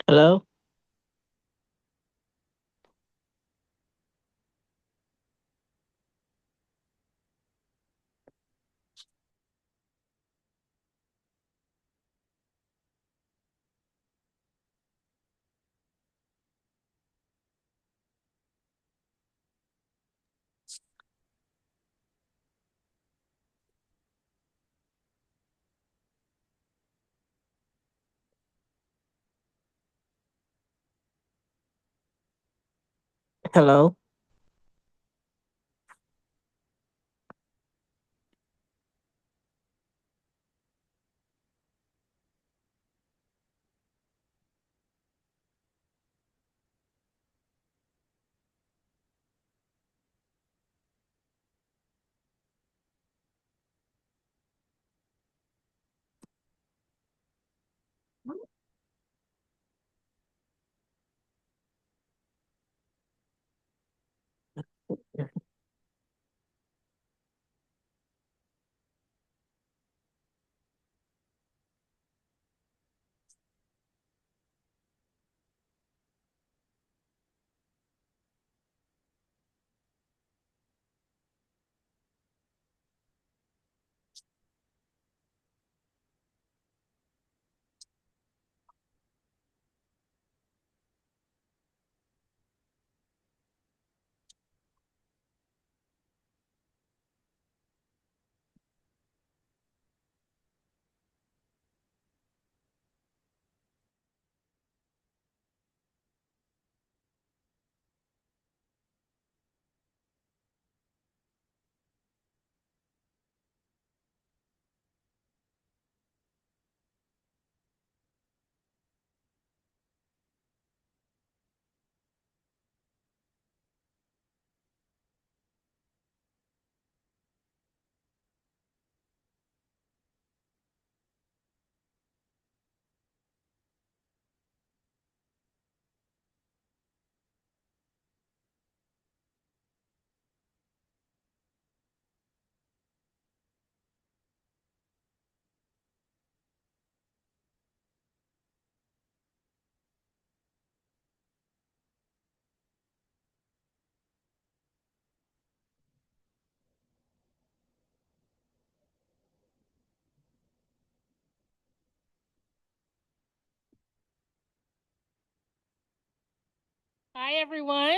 Hello? Hello? Hi, everyone.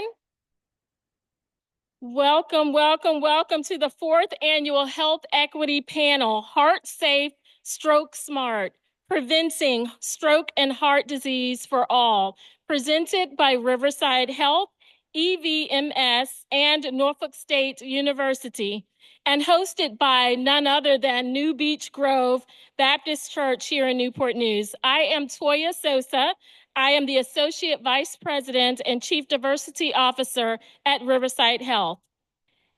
Welcome, welcome, welcome to the fourth annual Health Equity Panel, Heart Safe, Stroke Smart, Preventing Stroke and Heart Disease for All, presented by Riverside Health, EVMS, and Norfolk State University, and hosted by none other than New Beach Grove Baptist Church here in Newport News. I am Toya Sosa. I am the Associate Vice President and Chief Diversity Officer at Riverside Health.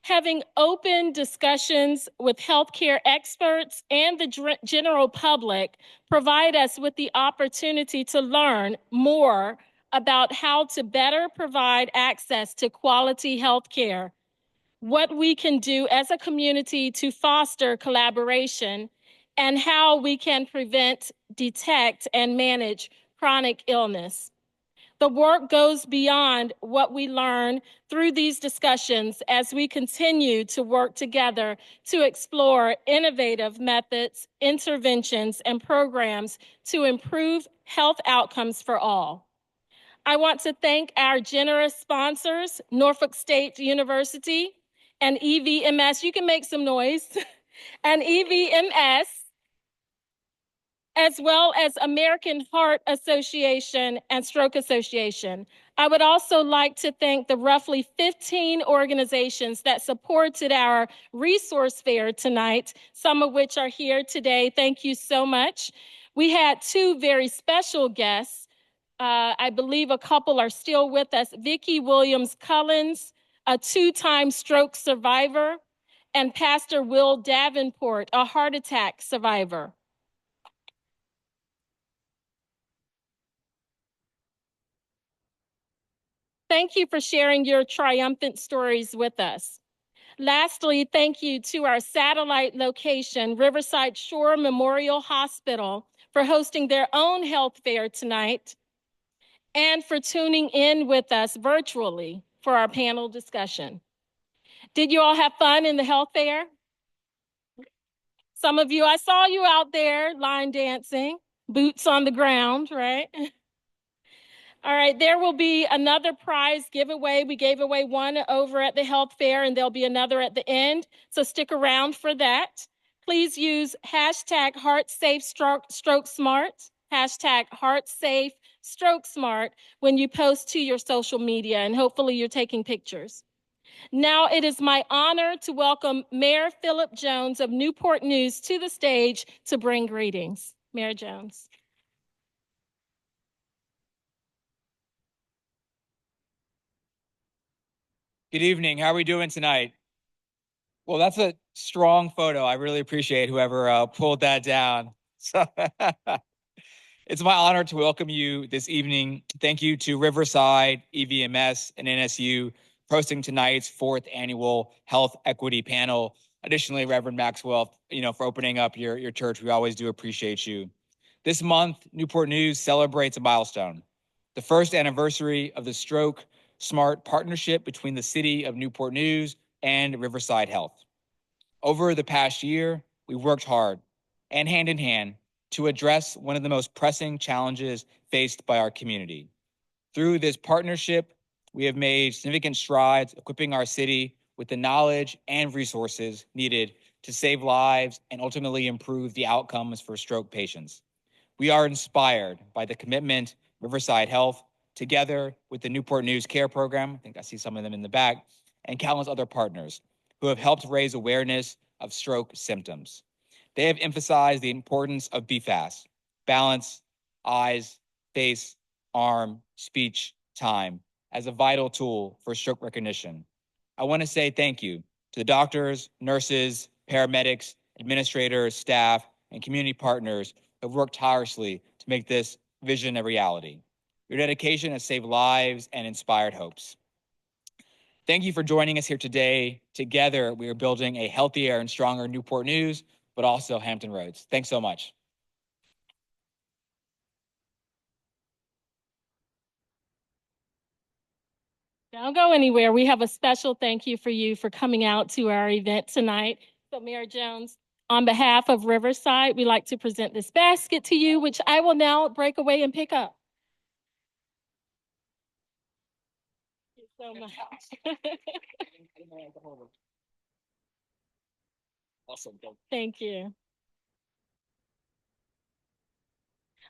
Having open discussions with healthcare experts and the general public provide us with the opportunity to learn more about how to better provide access to quality healthcare, what we can do as a community to foster collaboration, and how we can prevent, detect, and manage chronic illness. The work goes beyond what we learn through these discussions as we continue to work together to explore innovative methods, interventions, and programs to improve health outcomes for all. I want to thank our generous sponsors, Norfolk State University and EVMS. You can make some noise. And EVMS, as well as American Heart Association and Stroke Association. I would also like to thank the roughly 15 organizations that supported our resource fair tonight, some of which are here today. Thank you so much. We had two very special guests. I believe a couple are still with us. Vicki Williams Cullens, a two-time stroke survivor, and Pastor Will Davenport, a heart attack survivor. Thank you for sharing your triumphant stories with us. Lastly, thank you to our satellite location, Riverside Shore Memorial Hospital, for hosting their own health fair tonight. and for tuning in with us virtually for our panel discussion. Did you all have fun in the health fair? Some of you, I saw you out there line dancing, boots on the ground, right? All right, there will be another prize giveaway. We gave away one over at the health fair, and there'll be another at the end. So stick around for that. Please use hashtag HeartSafeStrokeSmart, hashtag HeartSafeStrokeSmart when you post to your social media, and hopefully you're taking pictures. Now it is my honor to welcome Mayor Philip Jones of Newport News to the stage to bring greetings. Mayor Jones. Good evening. How are we doing tonight? Well, that's a strong photo. I really appreciate whoever pulled that down. So it's my honor to welcome you this evening. Thank you to Riverside, EVMS, and NSU for hosting tonight's 4th annual Health Equity Panel. Additionally, Reverend Maxwell, for opening up your church. We always do appreciate you. This month, Newport News celebrates a milestone, the first anniversary of the Stroke Smart partnership between the city of Newport News and Riverside Health. Over the past year, we worked hard and hand in hand to address one of the most pressing challenges faced by our community. Through this partnership, we have made significant strides equipping our city with the knowledge and resources needed to save lives and ultimately improve the outcomes for stroke patients. We are inspired by the commitment Riverside Health, together with the Newport News Care Program, I think I see some of them in the back, and countless other partners who have helped raise awareness of stroke symptoms. They have emphasized the importance of BFAST, balance, eyes, face, arm, speech, time, as a vital tool for stroke recognition. I want to say thank you to the doctors, nurses, paramedics, administrators, staff, and community partners who have worked tirelessly to make this vision a reality. Your dedication has saved lives and inspired hopes. Thank you for joining us here today. Together, we are building a healthier and stronger Newport News, but also Hampton Roads. Thanks so much. Don't go anywhere. We have a special thank you for you for coming out to our event tonight. So Mayor Jones, on behalf of Riverside, we'd like to present this basket to you, which I will now break away and pick up. Thank you so much. Awesome. Thank you.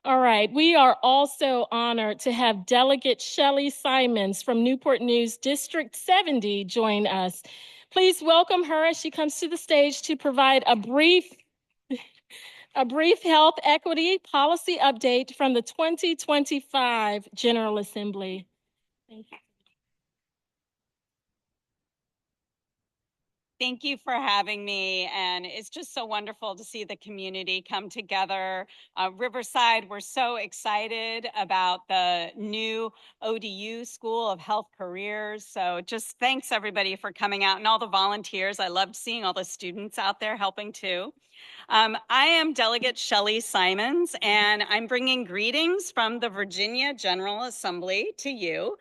All right, we are also honored to have Delegate Shelley Simons from Newport News District 70 join us. Please welcome her as she comes to the stage to provide a brief health equity policy update from the 2025 General Assembly. Thank you. Thank you for having me, and it's just so wonderful to see the community come together. Riverside, we're so excited about the new ODU School of Health Careers, so just thanks everybody for coming out and all the volunteers. I loved seeing all the students out there helping too. I am Delegate Shelley Simons, and I'm bringing greetings from the Virginia General Assembly to you.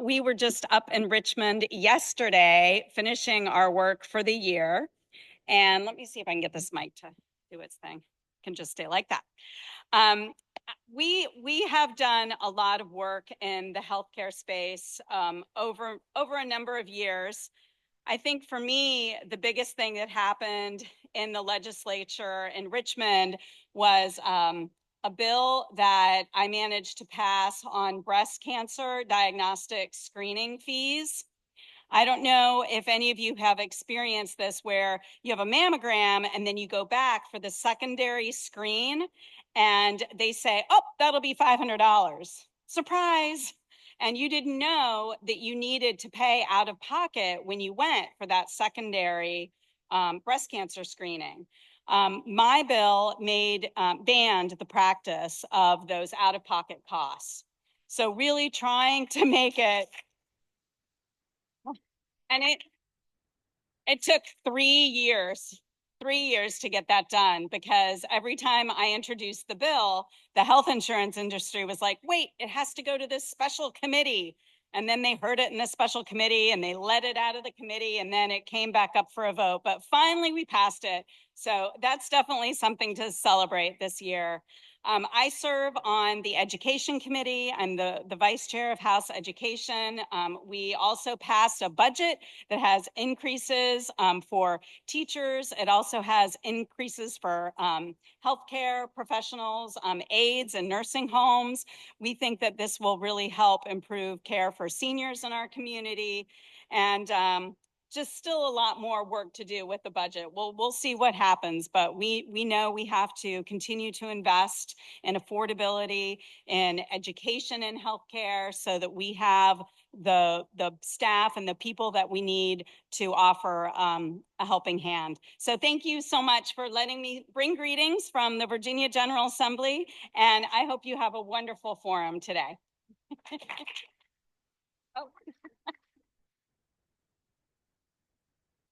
We were just up in Richmond yesterday, finishing our work for the year. And let me see if I can get this mic to do its thing. It can just stay like that. We have done a lot of work in the healthcare space over a number of years. I think for me, the biggest thing that happened in the legislature in Richmond was a bill that I managed to pass on breast cancer diagnostic screening fees. I don't know if any of you have experienced this where you have a mammogram and then you go back for the secondary screen and they say, oh, that'll be $500. Surprise. And you didn't know that you needed to pay out of pocket when you went for that secondary breast cancer screening. My bill banned the practice of those out-of-pocket costs. So really trying to make it, and it took 3 years. 3 years to get that done, because every time I introduced the bill, the health insurance industry was like, wait, it has to go to this special committee. And then they heard it in the special committee and they let it out of the committee and then it came back up for a vote. But finally we passed it. So that's definitely something to celebrate this year. I serve on the Education Committee. I'm the Vice Chair of House Education. We also passed a budget that has increases for teachers. It also has increases for healthcare professionals, aides, and nursing homes. We think that this will really help improve care for seniors in our community. And just still a lot more work to do with the budget. We'll see what happens, but we know we have to continue to invest in affordability, in education and healthcare, so that we have the staff and the people that we need to offer a helping hand. So thank you so much for letting me bring greetings from the Virginia General Assembly, and I hope you have a wonderful forum today. Oh.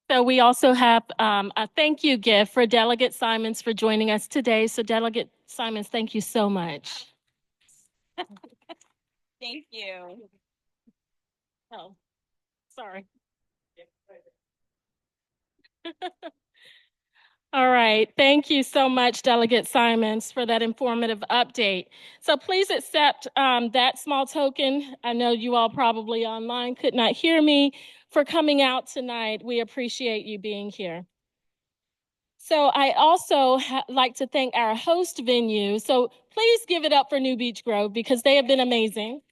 So we also have a thank you gift for Delegate Simons for joining us today. So Delegate Simons, thank you so much. Thank you. Oh, sorry. All right. Thank you so much, Delegate Simons, for that informative update. So please accept that small token. I know you all probably online could not hear me, for coming out tonight. We appreciate you being here. So I also like to thank our host venue. So please give it up for New Beach Grove, because they have been amazing.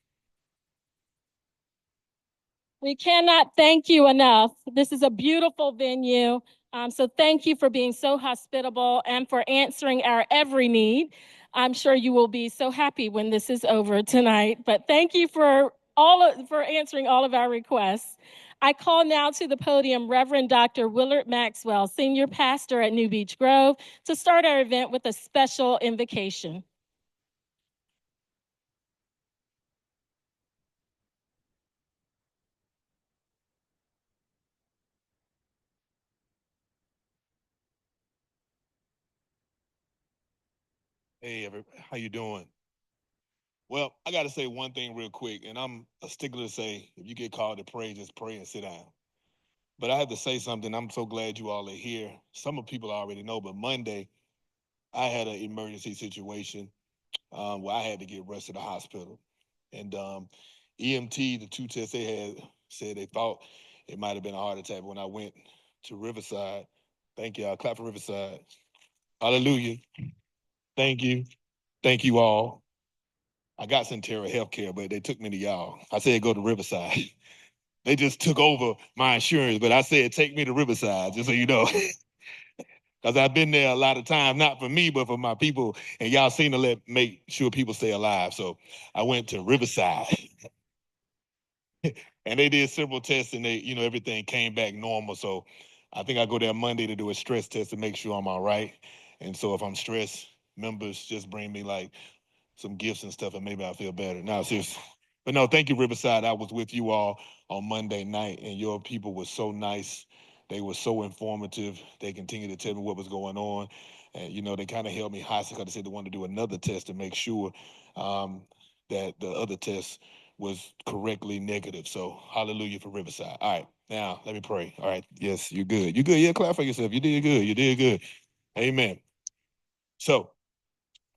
We cannot thank you enough. This is a beautiful venue. So thank you for being so hospitable and for answering our every need. I'm sure you will be so happy when this is over tonight. But thank you for answering all of our requests. I call now to the podium Reverend Dr. Willard Maxwell, Senior Pastor at New Beach Grove, to start our event with a special invocation. Hey, everybody, how you doing? Well, I got to say one thing real quick, and I'm a stickler to say, if you get called to pray, just pray and sit down. But I have to say something. I'm so glad you all are here. Some of people already know, but Monday, I had an emergency situation where I had to get rushed to the hospital. And EMT, the two tests they had, said they thought it might have been a heart attack. When I went to Riverside, thank y'all. Clap for Riverside. Hallelujah. Thank you. Thank you all. I got Centera Healthcare, but they took me to y'all. I said go to Riverside. They just took over my insurance, but I said take me to Riverside, just so you know. Because I've been there a lot of times, not for me, but for my people. And y'all seem to make sure people stay alive. So I went to Riverside. And they did several tests and everything came back normal. So I think I go there Monday to do a stress test to make sure I'm all right. And so if I'm stressed, members just bring me like some gifts and stuff, and maybe I'll feel better. No, seriously. But no, thank you, Riverside. I was with you all on Monday night, and your people were so nice. They were so informative. They continued to tell me what was going on. And, they kind of held me hostage because they said they wanted to do another test to make sure that the other test was correctly negative. So, hallelujah for Riverside. All right, now let me pray. All right, yes, you're good. You're good. Yeah, clap for yourself. You did good. You did good. Amen. So,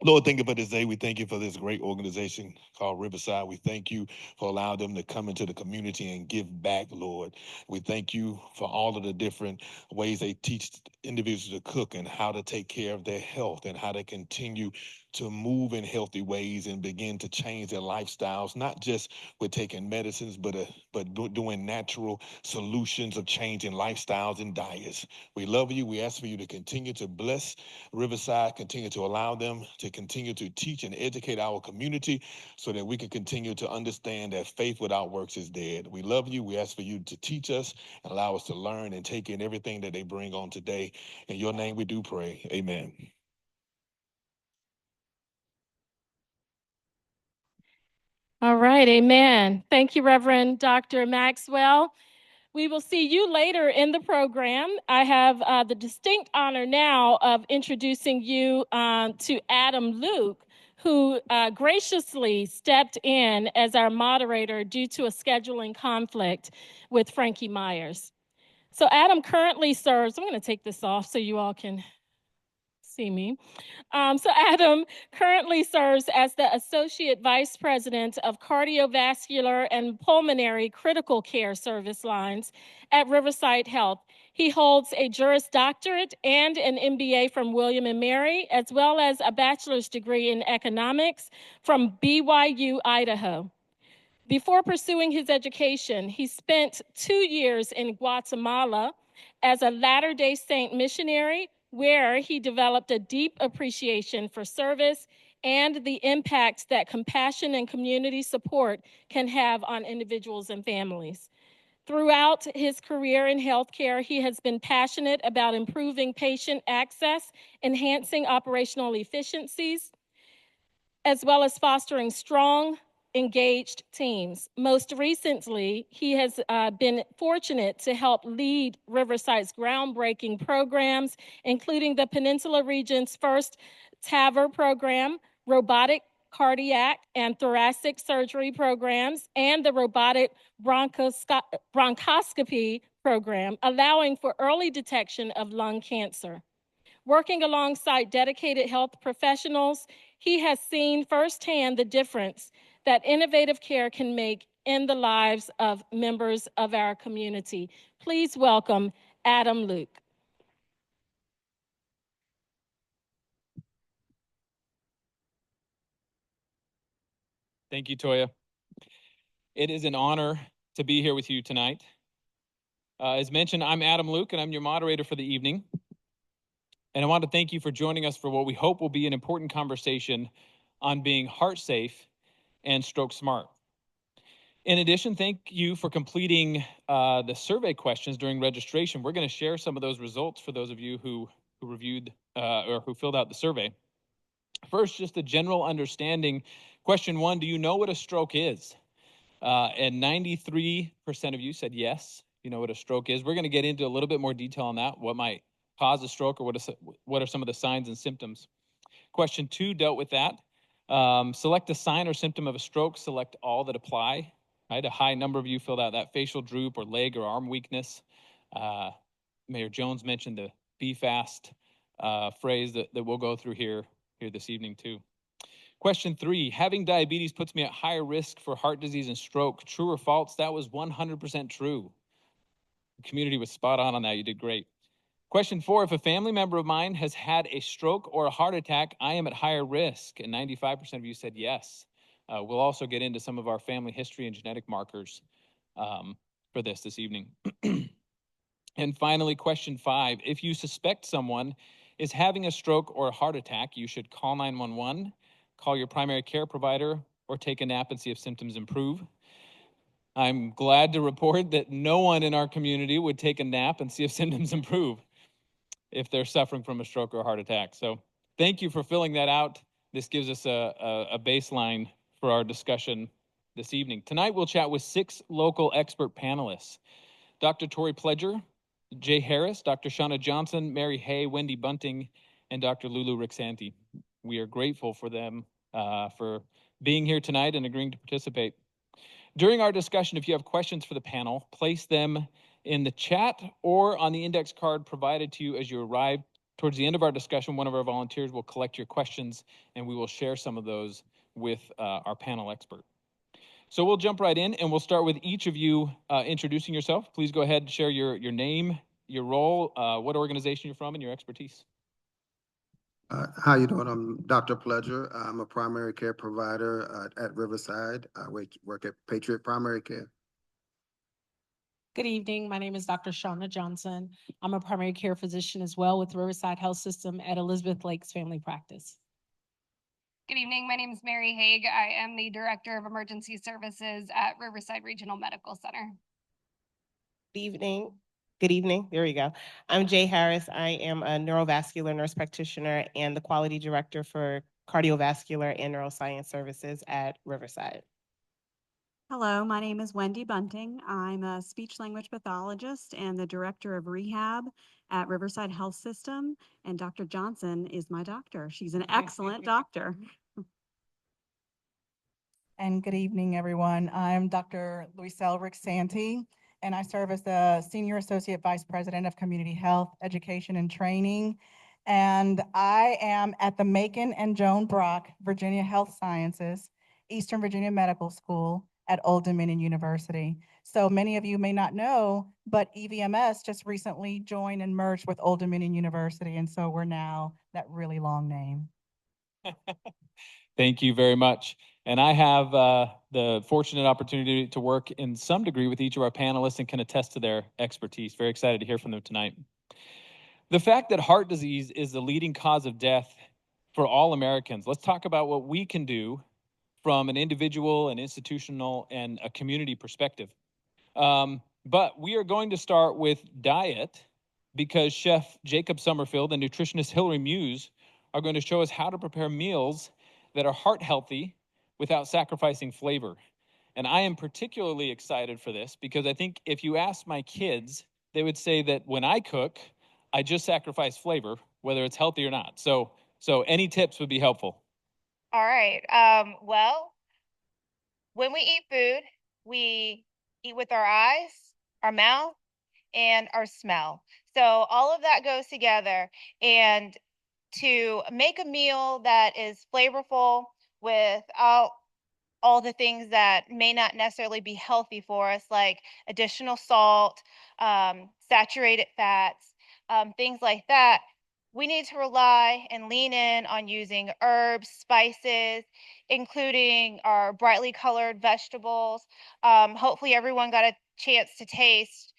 Lord, thank you for this day. We thank you for this great organization called Riverside. We thank you for allowing them to come into the community and give back, Lord. We thank you for all of the different ways they teach individuals to cook and how to take care of their health and how to continue to move in healthy ways and begin to change their lifestyles, not just with taking medicines, but doing natural solutions of changing lifestyles and diets. We love you. We ask for you to continue to bless Riverside, continue to allow them to continue to teach and educate our community so that we can continue to understand that faith without works is dead. We love you. We ask for you to teach us and allow us to learn and take in everything that they bring on today. In your name we do pray. Amen. All right, amen. Thank you, Reverend Dr. Maxwell. We will see you later in the program. I have the distinct honor now of introducing you to Adam Luke, who graciously stepped in as our moderator due to a scheduling conflict with Frankie Myers. So Adam currently serves, I'm going to take this off so you all can see me. So Adam currently serves as the Associate Vice President of Cardiovascular and Pulmonary Critical Care Service Lines at Riverside Health. He holds a Juris Doctorate and an MBA from William & Mary, as well as a bachelor's degree in economics from BYU, Idaho. Before pursuing his education, he spent 2 years in Guatemala as a Latter-day Saint missionary, where he developed a deep appreciation for service and the impact that compassion and community support can have on individuals and families. Throughout his career in healthcare, he has been passionate about improving patient access, enhancing operational efficiencies, as well as fostering strong, engaged teams. Most recently, he has been fortunate to help lead Riverside's groundbreaking programs, including the Peninsula Region's first TAVR program, robotic cardiac and thoracic surgery programs, and the robotic bronchoscopy program, allowing for early detection of lung cancer. Working alongside dedicated health professionals, he has seen firsthand the difference that innovative care can make in the lives of members of our community. Please welcome Adam Luke. Thank you, Toya. It is an honor to be here with you tonight. As mentioned, I'm Adam Luke, and I'm your moderator for the evening. And I want to thank you for joining us for what we hope will be an important conversation on being heart safe and stroke smart. In addition, thank you for completing the survey questions during registration. We're going to share some of those results for those of you who reviewed or who filled out the survey. First, just a general understanding. Question 1, do you know what a stroke is? And 93% of you said yes, you know what a stroke is. We're going to get into a little bit more detail on that, what might cause a stroke, or what are some of the signs and symptoms. Question 2 dealt with that. Select a sign or symptom of a stroke, select all that apply. Right? A high number of you filled out that facial droop or leg or arm weakness. Mayor Jones mentioned the be fast phrase that we'll go through here this evening too. Question 3, having diabetes puts me at higher risk for heart disease and stroke. True or false? That was 100% true. The community was spot on that. You did great. Question 4, if a family member of mine has had a stroke or a heart attack, I am at higher risk. And 95% of you said yes. We'll also get into some of our family history and genetic markers for this evening. And finally, question 5, if you suspect someone is having a stroke or a heart attack, you should call 911, call your primary care provider, or take a nap and see if symptoms improve. I'm glad to report that no one in our community would take a nap and see if symptoms improve if they're suffering from a stroke or a heart attack. So thank you for filling that out. This gives us a baseline for our discussion this evening. Tonight, we'll chat with 6 local expert panelists: Dr. Tori Pledger, Jay Harris, Dr. Shauna Johnson, Mary Hay, Wendy Bunting, and Dr. Lulu Rixanti. We are grateful for them for being here tonight and agreeing to participate. During our discussion, if you have questions for the panel, place them in the chat or on the index card provided to you as you arrive. Towards the end of our discussion, one of our volunteers will collect your questions and we will share some of those with our panel expert. So we'll jump right in and we'll start with each of you introducing yourself. Please go ahead and share your name, your role, what organization you're from, and your expertise. How you doing? I'm Dr. Pledger. I'm a primary care provider at Riverside. I work at Patriot Primary Care. Good evening. My name is Dr. Shauna Johnson. I'm a primary care physician as well with Riverside Health System at Elizabeth Lakes Family Practice. Good evening. My name is Mary Haig. I am the Director of Emergency Services at Riverside Regional Medical Center. Good evening. There we go. I'm Jay Harris. I am a neurovascular nurse practitioner and the quality director for cardiovascular and neuroscience services at Riverside. Hello, my name is Wendy Bunting. I'm a speech language pathologist and the director of rehab at Riverside Health System. And Dr. Johnson is my doctor. She's an excellent doctor. And good evening, everyone. I'm Dr. Luisel Rick-Santi, and I serve as the Senior Associate Vice President of Community Health, Education, and Training. And I am at the Macon and Joan Brock Virginia Health Sciences, Eastern Virginia Medical School at Old Dominion University. So many of you may not know, but EVMS just recently joined and merged with Old Dominion University, and so we're now that really long name. Thank you very much. And I have the fortunate opportunity to work in some degree with each of our panelists and can attest to their expertise. Very excited to hear from them tonight. The fact that heart disease is the leading cause of death for all Americans, let's talk about what we can do from an individual, an institutional, and a community perspective. But we are going to start with diet because Chef Jacob Summerfield and nutritionist Hillary Muse are going to show us how to prepare meals that are heart healthy without sacrificing flavor. And I am particularly excited for this because I think if you ask my kids, they would say that when I cook, I just sacrifice flavor, whether it's healthy or not. So any tips would be helpful. All right. Well, when we eat food, we eat with our eyes, our mouth, and our smell. So all of that goes together. And to make a meal that is flavorful without all the things that may not necessarily be healthy for us, like additional salt, saturated fats, things like that, we need to rely and lean in on using herbs, spices, including our brightly colored vegetables. Hopefully everyone got a chance to taste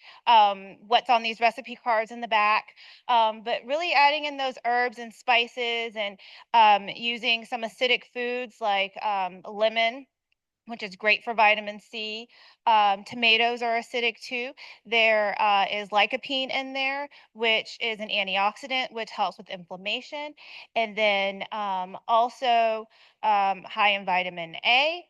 what's on these recipe cards in the back. But really adding in those herbs and spices and using some acidic foods like lemon, which is great for vitamin C. Tomatoes are acidic too. There is lycopene in there, which is an antioxidant, which helps with inflammation. And then also high in vitamin A.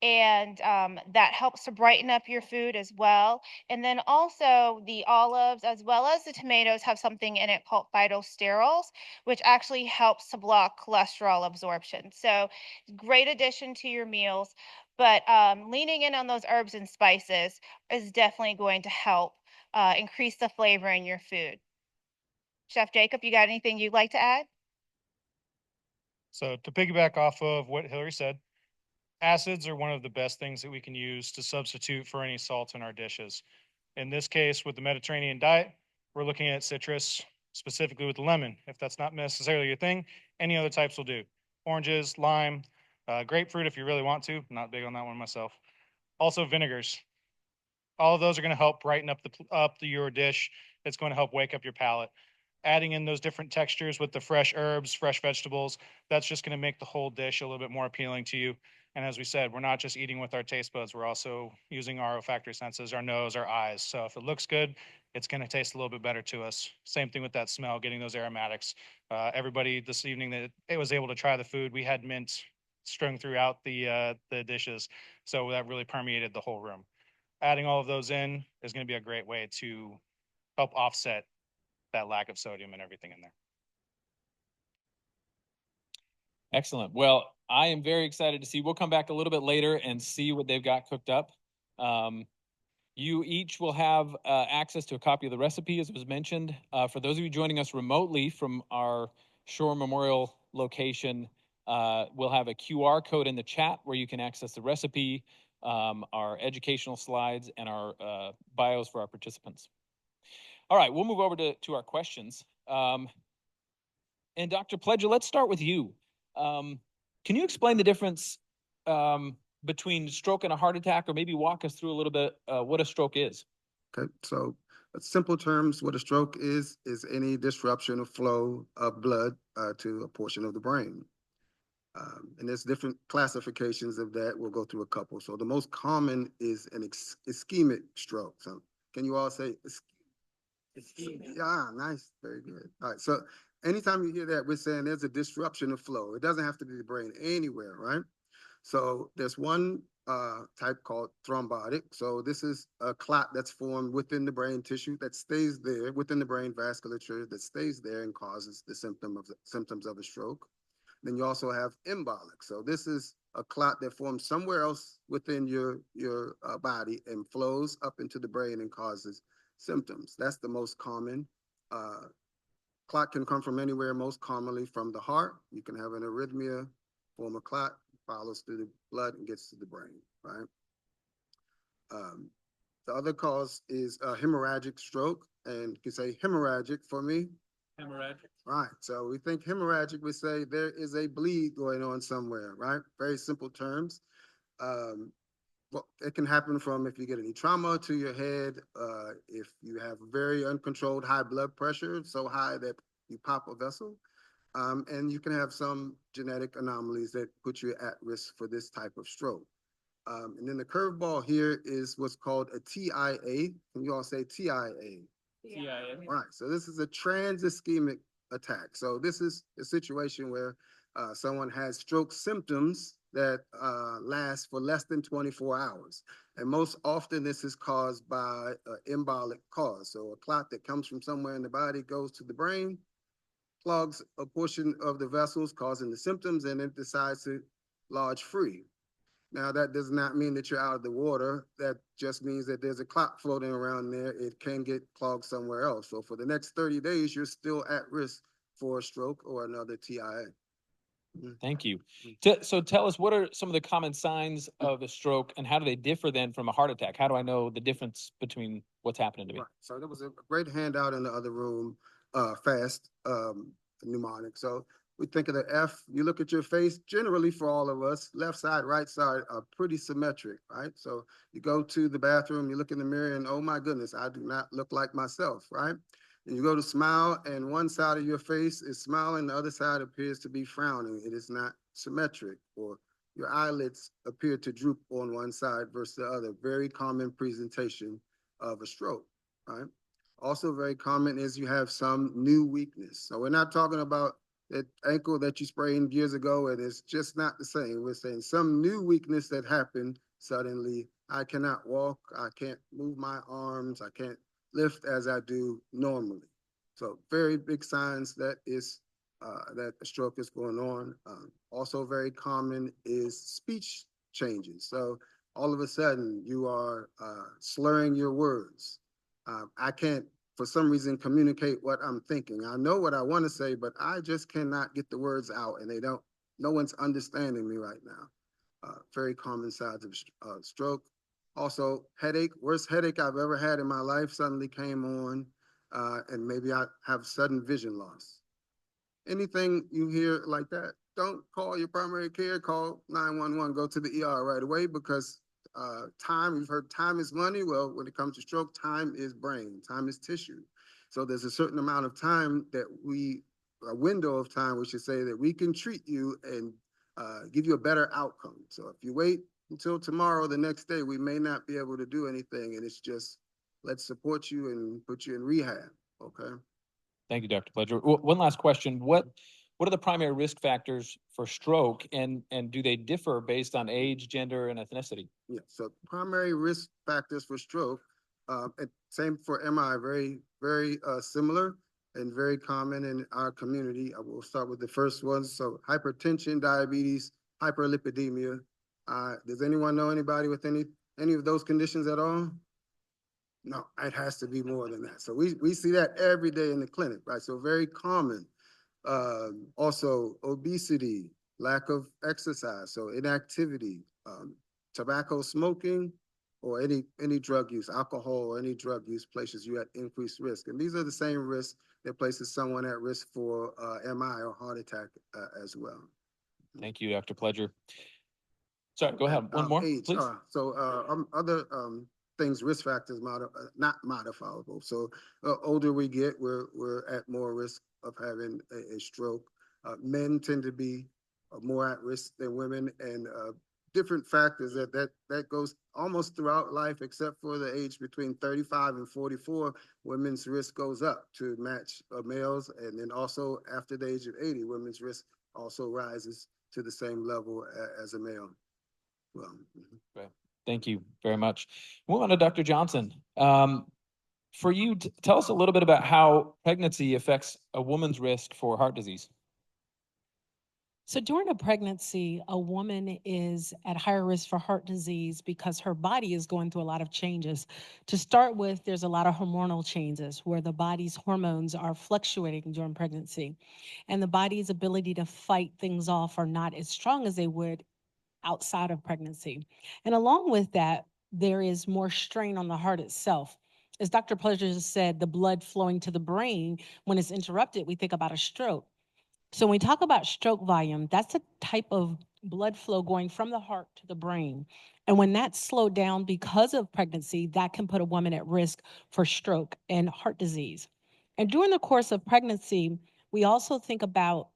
And that helps to brighten up your food as well. And then also the olives as well as the tomatoes have something in it called phytosterols, which actually helps to block cholesterol absorption. So great addition to your meals. But leaning in on those herbs and spices is definitely going to help increase the flavor in your food. Chef Jacob, you got anything you'd like to add? So to piggyback off of what Hillary said, acids are one of the best things that we can use to substitute for any salt in our dishes. In this case, with the Mediterranean diet, we're looking at citrus, specifically with lemon. If that's not necessarily your thing, any other types will do. Oranges, lime, grapefruit if you really want to. I'm not big on that one myself. Also vinegars. All of those are going to help brighten up your dish. It's going to help wake up your palate. Adding in those different textures with the fresh herbs, fresh vegetables, that's just going to make the whole dish a little bit more appealing to you. And as we said, we're not just eating with our taste buds, we're also using our olfactory senses, our nose, our eyes. So if it looks good, it's going to taste a little bit better to us. Same thing with that smell, getting those aromatics. Everybody this evening that it was able to try the food, we had mint strung throughout the dishes, so that really permeated the whole room. Adding all of those in is going to be a great way to help offset that lack of sodium and everything in there. Excellent. Well, I am very excited to see. We'll come back a little bit later and see what they've got cooked up. You each will have access to a copy of the recipe, as was mentioned. For those of you joining us remotely from our Shore Memorial location, we'll have a QR code in the chat where you can access the recipe, our educational slides, and our bios for our participants. All right, we'll move over to our questions. And Dr. Pledger, let's start with you. Can you explain the difference between stroke and a heart attack, or maybe walk us through a little bit what a stroke is? Okay, so in simple terms, what a stroke is any disruption of flow of blood to a portion of the brain. And there's different classifications of that. We'll go through a couple. So the most common is an ischemic stroke. So can you all say ischemic? Yeah, nice, very good. All right, so anytime you hear that, we're saying there's a disruption of flow. It doesn't have to be the brain, anywhere, right? So there's one type called thrombotic. So this is a clot that's formed within the brain tissue that stays there, within the brain vasculature that stays there and causes the symptoms of a stroke. Then you also have embolic. So this is a clot that forms somewhere else within your body and flows up into the brain and causes symptoms. That's the most common. Clot can come from anywhere, most commonly from the heart. You can have an arrhythmia, form a clot, follows through the blood and gets to the brain, right? The other cause is hemorrhagic stroke, and you can say hemorrhagic for me. Hemorrhagic. Right. So we think hemorrhagic, we say there is a bleed going on somewhere, right? Very simple terms. Well, it can happen from if you get any trauma to your head, if you have very uncontrolled high blood pressure, so high that you pop a vessel. And you can have some genetic anomalies that put you at risk for this type of stroke. And then the curveball here is what's called a TIA. Can you all say TIA? TIA. Right. So this is a trans-ischemic attack. So this is a situation where someone has stroke symptoms that last for less than 24 hours. And most often this is caused by an embolic cause. So a clot that comes from somewhere in the body goes to the brain, clogs a portion of the vessels, causing the symptoms, and it decides to lodge free. Now, that does not mean that you're out of the water. That just means that there's a clot floating around there. It can get clogged somewhere else. So for the next 30 days, you're still at risk for a stroke or another TIA. Thank you. So tell us, what are some of the common signs of a stroke and how do they differ then from a heart attack? How do I know the difference between what's happening to me? Right. So there was a great handout in the other room, fast mnemonic. So we think of the F, you look at your face, generally for all of us, left side, right side are pretty symmetric, right? So you go to the bathroom, you look in the mirror and, oh my goodness, I do not look like myself, right? And you go to smile and one side of your face is smiling, the other side appears to be frowning. It is not symmetric, or your eyelids appear to droop on one side versus the other. Very common presentation of a stroke, right? Also very common is you have some new weakness. So we're not talking about that ankle that you sprained years ago and it's just not the same. We're saying some new weakness that happened suddenly. I cannot walk, I can't move my arms, I can't lift as I do normally. So very big signs that is that a stroke is going on. Also very common is speech changes. So all of a sudden you are slurring your words. I can't, for some reason, communicate what I'm thinking. I know what I want to say, but I just cannot get the words out and no one's understanding me right now. Very common signs of stroke. Also, headache, worst headache I've ever had in my life suddenly came on, and maybe I have sudden vision loss. Anything you hear like that, don't call your primary care, call 911, go to the ER right away because time, you've heard time is money. Well, when it comes to stroke, time is brain, time is tissue. So there's a certain amount of time that a window of time, we should say, that we can treat you and give you a better outcome. So if you wait until tomorrow, the next day, we may not be able to do anything. And it's just, let's support you and put you in rehab, okay? Thank you, Dr. Pledger. One last question. What are the primary risk factors for stroke and do they differ based on age, gender, and ethnicity? Yeah, so primary risk factors for stroke, and same for MI, very similar and very common in our community. I will start with the first ones. So hypertension, diabetes, hyperlipidemia. Does anyone know anybody with any of those conditions at all? No, it has to be more than that. So we see that every day in the clinic, right? So very common. Also obesity, lack of exercise, so inactivity, tobacco smoking, or any drug use, alcohol or any drug use places you at increased risk. And these are the same risks that places someone at risk for MI or heart attack as well. Thank you, Dr. Pledger. Sorry, go ahead. One more, age. please. Other things, risk factors, not modifiable. So older we get, we're at more risk of having a stroke. Men tend to be more at risk than women, and different factors that goes almost throughout life, except for the age between 35 and 44. Women's risk goes up to match males, and then also after the age of 80, women's risk also rises to the same level as a male. Well, Right. Thank you very much. Move on to Dr. Johnson. For you, tell us a little bit about how pregnancy affects a woman's risk for heart disease. So during a pregnancy, a woman is at higher risk for heart disease because her body is going through a lot of changes. To start with, there's a lot of hormonal changes where the body's hormones are fluctuating during pregnancy, and the body's ability to fight things off are not as strong as they would outside of pregnancy. And along with that, there is more strain on the heart itself. As Dr. Pleasure just said, the blood flowing to the brain, when it's interrupted, we think about a stroke. So when we talk about stroke volume, that's a type of blood flow going from the heart to the brain. And when that's slowed down because of pregnancy, that can put a woman at risk for stroke and heart disease. And during the course of pregnancy, we also think about,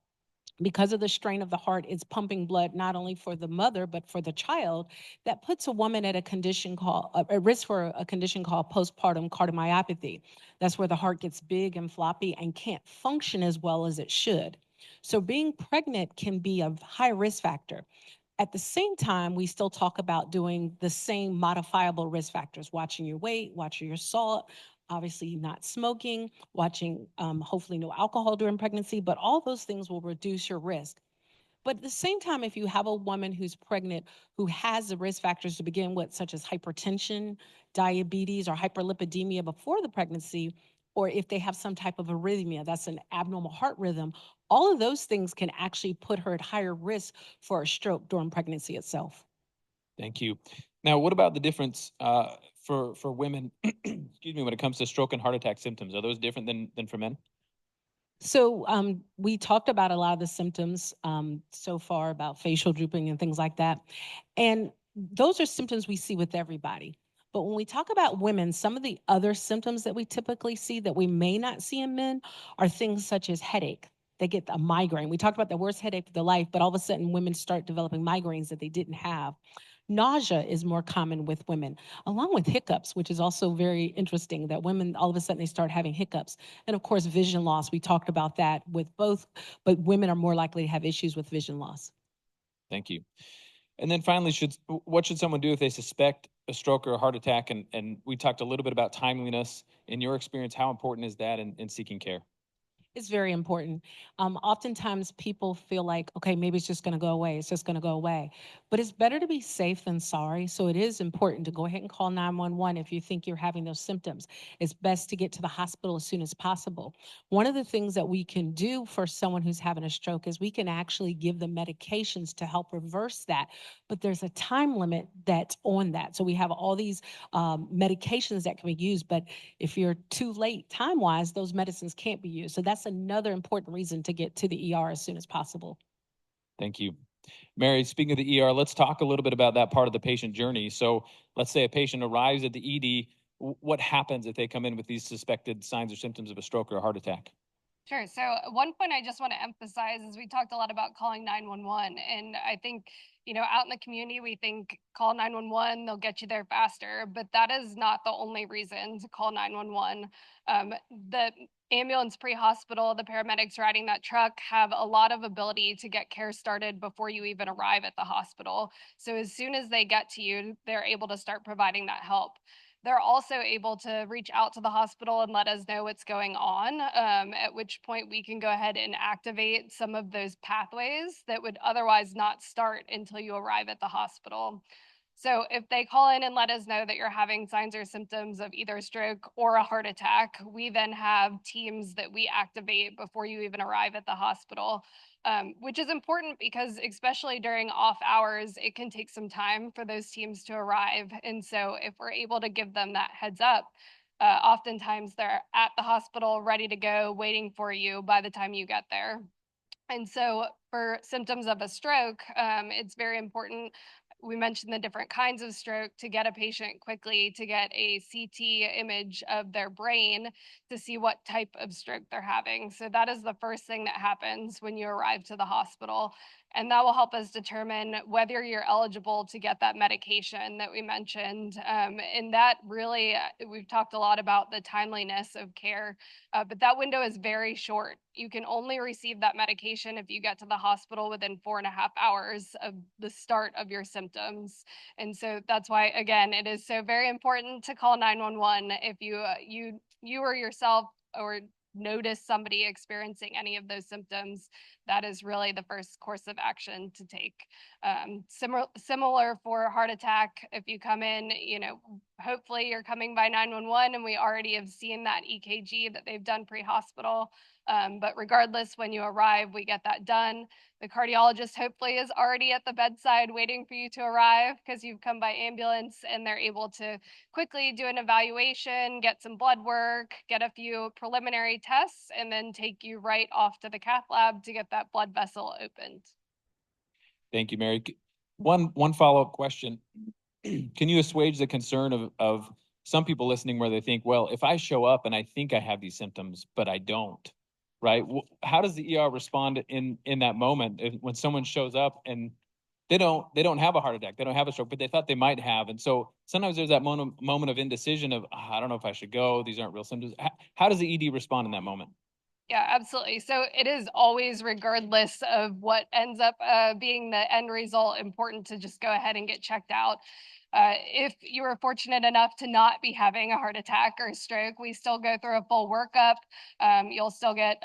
because of the strain of the heart, it's pumping blood not only for the mother but for the child. That puts a woman at a condition called at risk for a condition called postpartum cardiomyopathy. That's where the heart gets big and floppy and can't function as well as it should. So being pregnant can be a high risk factor. At the same time, we still talk about doing the same modifiable risk factors: watching your weight, watching your salt, obviously not smoking, watching hopefully no alcohol during pregnancy, but all those things will reduce your risk. But at the same time, if you have a woman who's pregnant who has the risk factors to begin with, such as hypertension, diabetes, or hyperlipidemia before the pregnancy, or if they have some type of arrhythmia, that's an abnormal heart rhythm, all of those things can actually put her at higher risk for a stroke during pregnancy itself. Thank you. Now, what about the difference for women, excuse me, when it comes to stroke and heart attack symptoms? Are those different than for men? So we talked about a lot of the symptoms so far about facial drooping and things like that. And those are symptoms we see with everybody. But when we talk about women, some of the other symptoms that we typically see that we may not see in men are things such as headache. They get a migraine. We talked about the worst headache of their life, but all of a sudden women start developing migraines that they didn't have. Nausea is more common with women, along with hiccups, which is also very interesting that women, all of a sudden, they start having hiccups. And of course, vision loss. We talked about that with both, but women are more likely to have issues with vision loss. Thank you. And then finally, what should someone do if they suspect a stroke or a heart attack? And we talked a little bit about timeliness. In your experience, how important is that in seeking care? It's very important. Oftentimes people feel like, okay, maybe it's just going to go away. It's just going to go away. But it's better to be safe than sorry. So it is important to go ahead and call 911 if you think you're having those symptoms. It's best to get to the hospital as soon as possible. One of the things that we can do for someone who's having a stroke is we can actually give them medications to help reverse that. But there's a time limit that's on that. So we have all these medications that can be used. But if you're too late time-wise, those medicines can't be used. So that's another important reason to get to the ER as soon as possible. Thank you. Mary, speaking of the ER, let's talk a little bit about that part of the patient journey. So let's say a patient arrives at the ED. What happens if they come in with these suspected signs or symptoms of a stroke or a heart attack? Sure. So one point I just want to emphasize is we talked a lot about calling 911. And I think, out in the community, we think call 911, they'll get you there faster. But that is not the only reason to call 911. The ambulance pre-hospital, the paramedics riding that truck have a lot of ability to get care started before you even arrive at the hospital. So as soon as they get to you, they're able to start providing that help. They're also able to reach out to the hospital and let us know what's going on, at which point we can go ahead and activate some of those pathways that would otherwise not start until you arrive at the hospital. So if they call in and let us know that you're having signs or symptoms of either a stroke or a heart attack, we then have teams that we activate before you even arrive at the hospital, which is important because especially during off hours, it can take some time for those teams to arrive. And so if we're able to give them that heads up, oftentimes they're at the hospital ready to go, waiting for you by the time you get there. And so for symptoms of a stroke, it's very important. We mentioned the different kinds of stroke to get a patient quickly to get a CT image of their brain to see what type of stroke they're having. So that is the first thing that happens when you arrive to the hospital. And that will help us determine whether you're eligible to get that medication that we mentioned. And that really, we've talked a lot about the timeliness of care, but that window is very short. You can only receive that medication if you get to the hospital within 4.5 hours of the start of your symptoms. symptoms. And so that's why, again, it is so very important to call 911 if you or yourself or notice somebody experiencing any of those symptoms. That is really the first course of action to take. Similar for heart attack, if you come in, hopefully you're coming by 911 and we already have seen that EKG that they've done pre-hospital. But regardless, when you arrive, we get that done. The cardiologist hopefully is already at the bedside waiting for you to arrive because you've come by ambulance, and they're able to quickly do an evaluation, get some blood work, get a few preliminary tests, and then take you right off to the cath lab to get that blood vessel opened. Thank you, Mary. One follow-up question. Can you assuage the concern of some people listening where they think, well, if I show up and I think I have these symptoms, but I don't, right? How does the ER respond in that moment when someone shows up and they don't have a heart attack, they don't have a stroke, but they thought they might have? And so sometimes there's that moment of indecision of, I don't know if I should go, these aren't real symptoms. How does the ED respond in that moment? Yeah, absolutely. So it is always, regardless of what ends up being the end result, important to just go ahead and get checked out. If you were fortunate enough to not be having a heart attack or a stroke, we still go through a full workup. You'll still get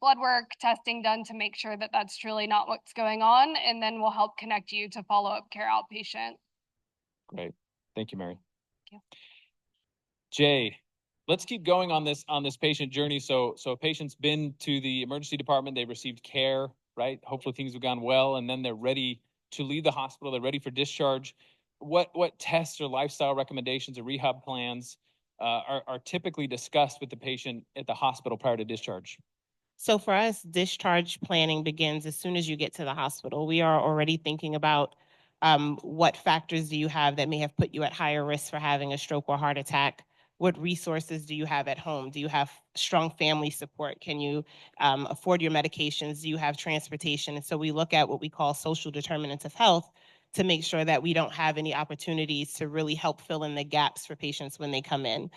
blood work, testing done to make sure that that's truly not what's going on, and then we'll help connect you to follow-up care outpatient. Great. Thank you, Mary. Thank you. Jay, let's keep going on this patient journey. So a patient's been to the emergency department, they've received care, right? Hopefully things have gone well, and then they're ready to leave the hospital, they're ready for discharge. What tests or lifestyle recommendations or rehab plans are typically discussed with the patient at the hospital prior to discharge? So for us, discharge planning begins as soon as you get to the hospital. We are already thinking about what factors do you have that may have put you at higher risk for having a stroke or heart attack? What resources do you have at home? Do you have strong family support? Can you afford your medications? Do you have transportation? And so we look at what we call social determinants of health to make sure that we don't have any opportunities to really help fill in the gaps for patients when they come in.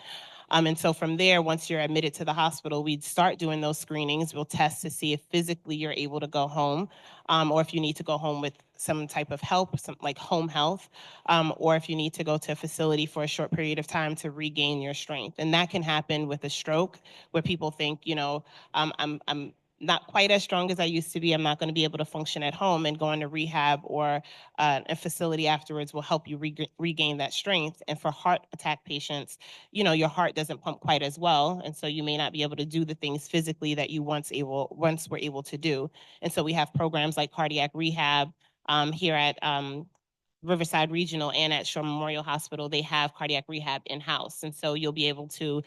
And so from there, once you're admitted to the hospital, we'd start doing those screenings. We'll test to see if physically you're able to go home, or if you need to go home with some type of help, some like home health, or if you need to go to a facility for a short period of time to regain your strength. And that can happen with a stroke, where people think, I'm not quite as strong as I used to be. I'm not going to be able to function at home, and going to rehab or a facility afterwards will help you regain that strength. And for heart attack patients, your heart doesn't pump quite as well, and so you may not be able to do the things physically that you once were able to do. And so we have programs like cardiac rehab here at Riverside Regional and at Shore Memorial Hospital. They have cardiac rehab in-house. And so you'll be able to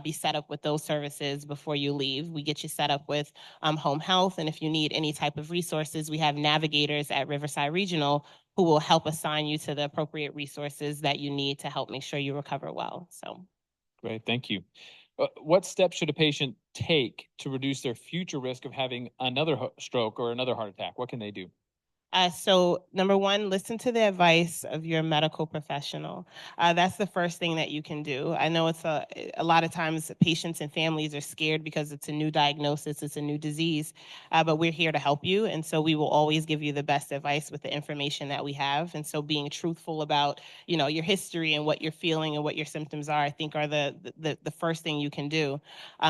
be set up with those services before you leave. We get you set up with home health. And if you need any type of resources, we have navigators at Riverside Regional who will help assign you to the appropriate resources that you need to help make sure you recover well. So. Great, thank you. What steps should a patient take to reduce their future risk of having another stroke or another heart attack? What can they do? So number one, listen to the advice of your medical professional. That's the first thing that you can do. I know it's a lot of times patients and families are scared because it's a new diagnosis, it's a new disease, but we're here to help you. And so we will always give you the best advice with the information that we have. And so being truthful about, your history and what you're feeling and what your symptoms are, I think are the first thing you can do.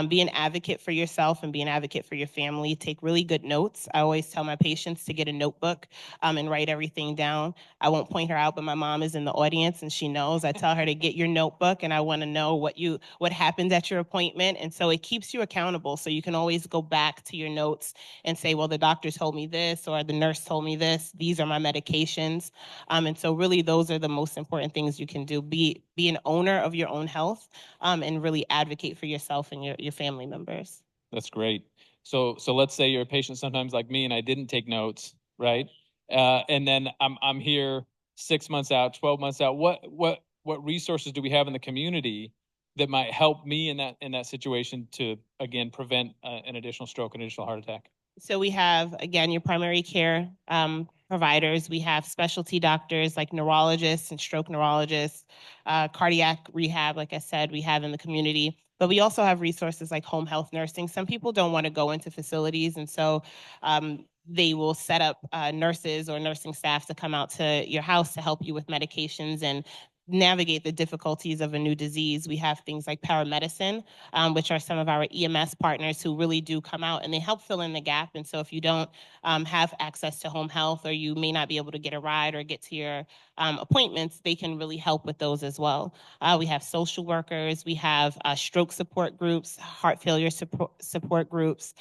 Be an advocate for yourself and be an advocate for your family. Take really good notes. I always tell my patients to get a notebook and write everything down. I won't point her out, but my mom is in the audience and she knows. I tell her to get your notebook, and I want to know what happened at your appointment. And so it keeps you accountable. So you can always go back to your notes and say, well, the doctor told me this, or the nurse told me this. These are my medications. And so really those are the most important things you can do. Be an owner of your own health and really advocate for yourself and your family members. That's great. So let's say you're a patient sometimes like me and I didn't take notes, right? And then I'm here 6 months out, 12 months out. What resources do we have in the community that might help me in that situation to, again, prevent an additional stroke, an additional heart attack? So we have, again, your primary care providers. We have specialty doctors like neurologists and stroke neurologists, cardiac rehab, like I said, we have in the community. But we also have resources like home health nursing. Some people don't want to go into facilities, and so they will set up nurses or nursing staff to come out to your house to help you with medications and navigate the difficulties of a new disease. We have things like paramedicine, which are some of our EMS partners who really do come out and they help fill in the gap. And so if you don't have access to home health, or you may not be able to get a ride or get to your appointments, they can really help with those as well. We have social workers, we have stroke support groups, heart failure support groups.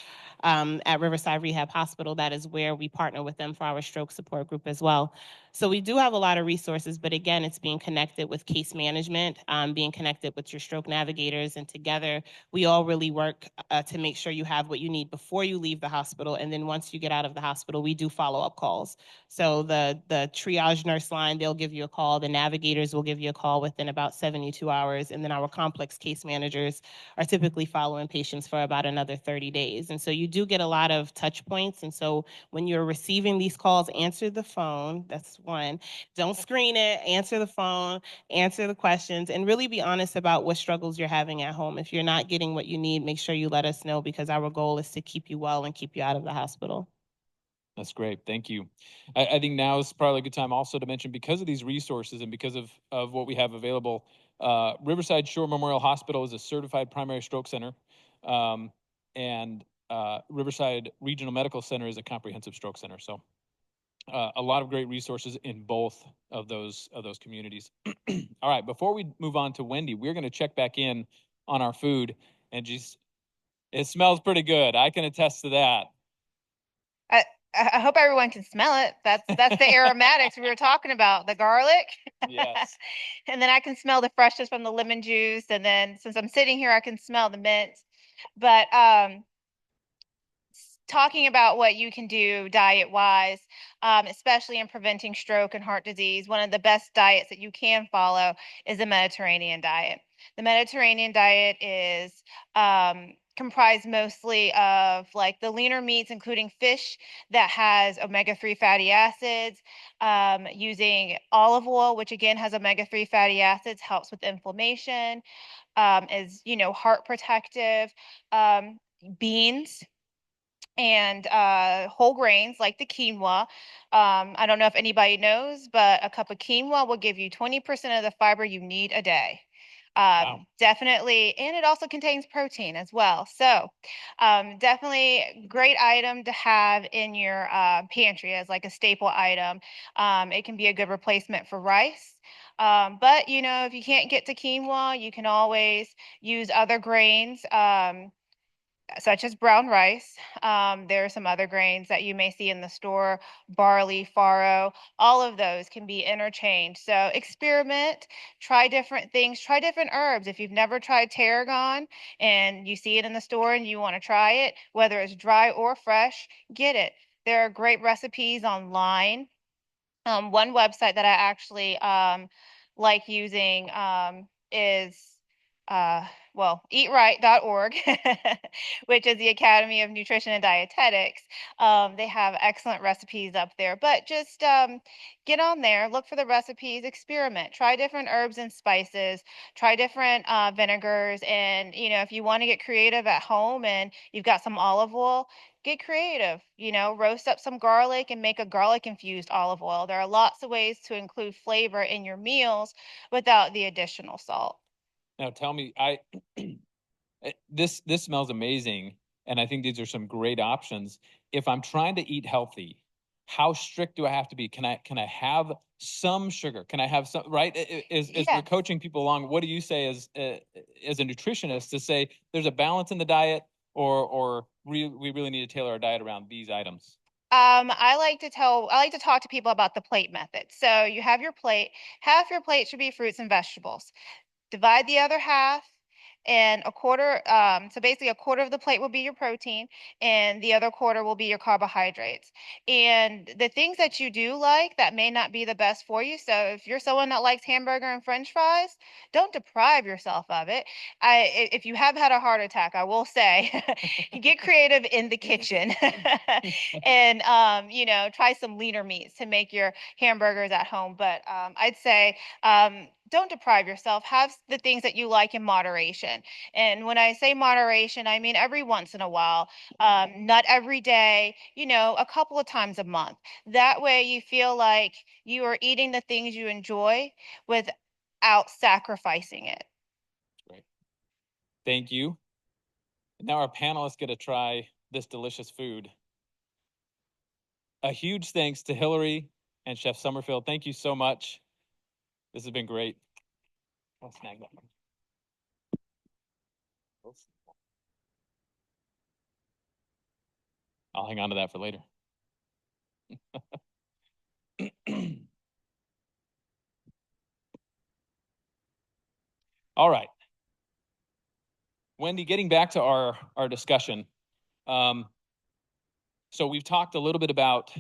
At Riverside Rehab Hospital, that is where we partner with them for our stroke support group as well. So we do have a lot of resources, but again, it's being connected with case management, being connected with your stroke navigators, and together we all really work to make sure you have what you need before you leave the hospital. And then once you get out of the hospital, we do follow-up calls. So the triage nurse line, they'll give you a call. The navigators will give you a call within about 72 hours. And then our complex case managers are typically following patients for about another 30 days. And so you do get a lot of touch points. And so when you're receiving these calls, answer the phone. That's one. Don't screen it. Answer the phone, answer the questions, and really be honest about what struggles you're having at home. If you're not getting what you need, make sure you let us know, because our goal is to keep you well and keep you out of the hospital. That's great. Thank you. I think now is probably a good time also to mention, because of these resources and because of what we have available, Riverside Shore Memorial Hospital is a certified primary stroke center, and Riverside Regional Medical Center is a comprehensive stroke center. So a lot of great resources in both of those communities. All right, before we move on to Wendy, we're going to check back in on our food, and just, it smells pretty good. I can attest to that. I hope everyone can smell it. That's the aromatics we were talking about, the garlic. Yes. And then I can smell the freshness from the lemon juice. And then since I'm sitting here, I can smell the mint. But talking about what you can do diet-wise, especially in preventing stroke and heart disease, one of the best diets that you can follow is the Mediterranean diet. The Mediterranean diet is comprised mostly of like the leaner meats, including fish that has omega-3 fatty acids, using olive oil, which again has omega-3 fatty acids, helps with inflammation, is, heart protective, beans, and whole grains like the quinoa. I don't know if anybody knows, but a cup of quinoa will give you 20% of the fiber you need a day. Wow. Definitely, and it also contains protein as well. So definitely great item to have in your pantry as like a staple item. It can be a good replacement for rice. But if you can't get to quinoa, you can always use other grains, such as brown rice. There are some other grains that you may see in the store, barley, farro, all of those can be interchanged. So experiment, try different things, try different herbs. If you've never tried tarragon and you see it in the store and you want to try it, whether it's dry or fresh, get it. There are great recipes online. One website that I actually like using is eatright.org, which is the Academy of Nutrition and Dietetics. They have excellent recipes up there, but just get on there, look for the recipes, experiment, try different herbs and spices, try different vinegars. And, if you want to get creative at home and you've got some olive oil, get creative, roast up some garlic and make a garlic infused olive oil. There are lots of ways to include flavor in your meals without the additional salt. Now tell me, this smells amazing, and I think these are some great options. If I'm trying to eat healthy, how strict do I have to be? Can I have some sugar? Can I have some, right? As we're coaching people along, what do you say as a nutritionist to say there's a balance in the diet, or we really need to tailor our diet around these items? I like to talk to people about the plate method. So you have your plate, half your plate should be fruits and vegetables. Divide the other half, and a quarter, so basically a quarter of the plate will be your protein and the other quarter will be your carbohydrates. And the things that you do like that may not be the best for you. So if you're someone that likes hamburger and french fries, don't deprive yourself of it. If you have had a heart attack, I will say, get creative in the kitchen and, try some leaner meats to make your hamburgers at home. But I'd say, don't deprive yourself. Have the things that you like in moderation. And when I say moderation, I mean every once in a while, not every day, a couple of times a month. That way you feel like you are eating the things you enjoy without sacrificing it. Great. Thank you. Now our panelists get to try this delicious food. A huge thanks to Hillary and Chef Summerfield. Thank you so much. This has been great. I'll snag that one. I'll hang on to that for later. All right. Wendy, getting back to our discussion. So we've talked a little bit about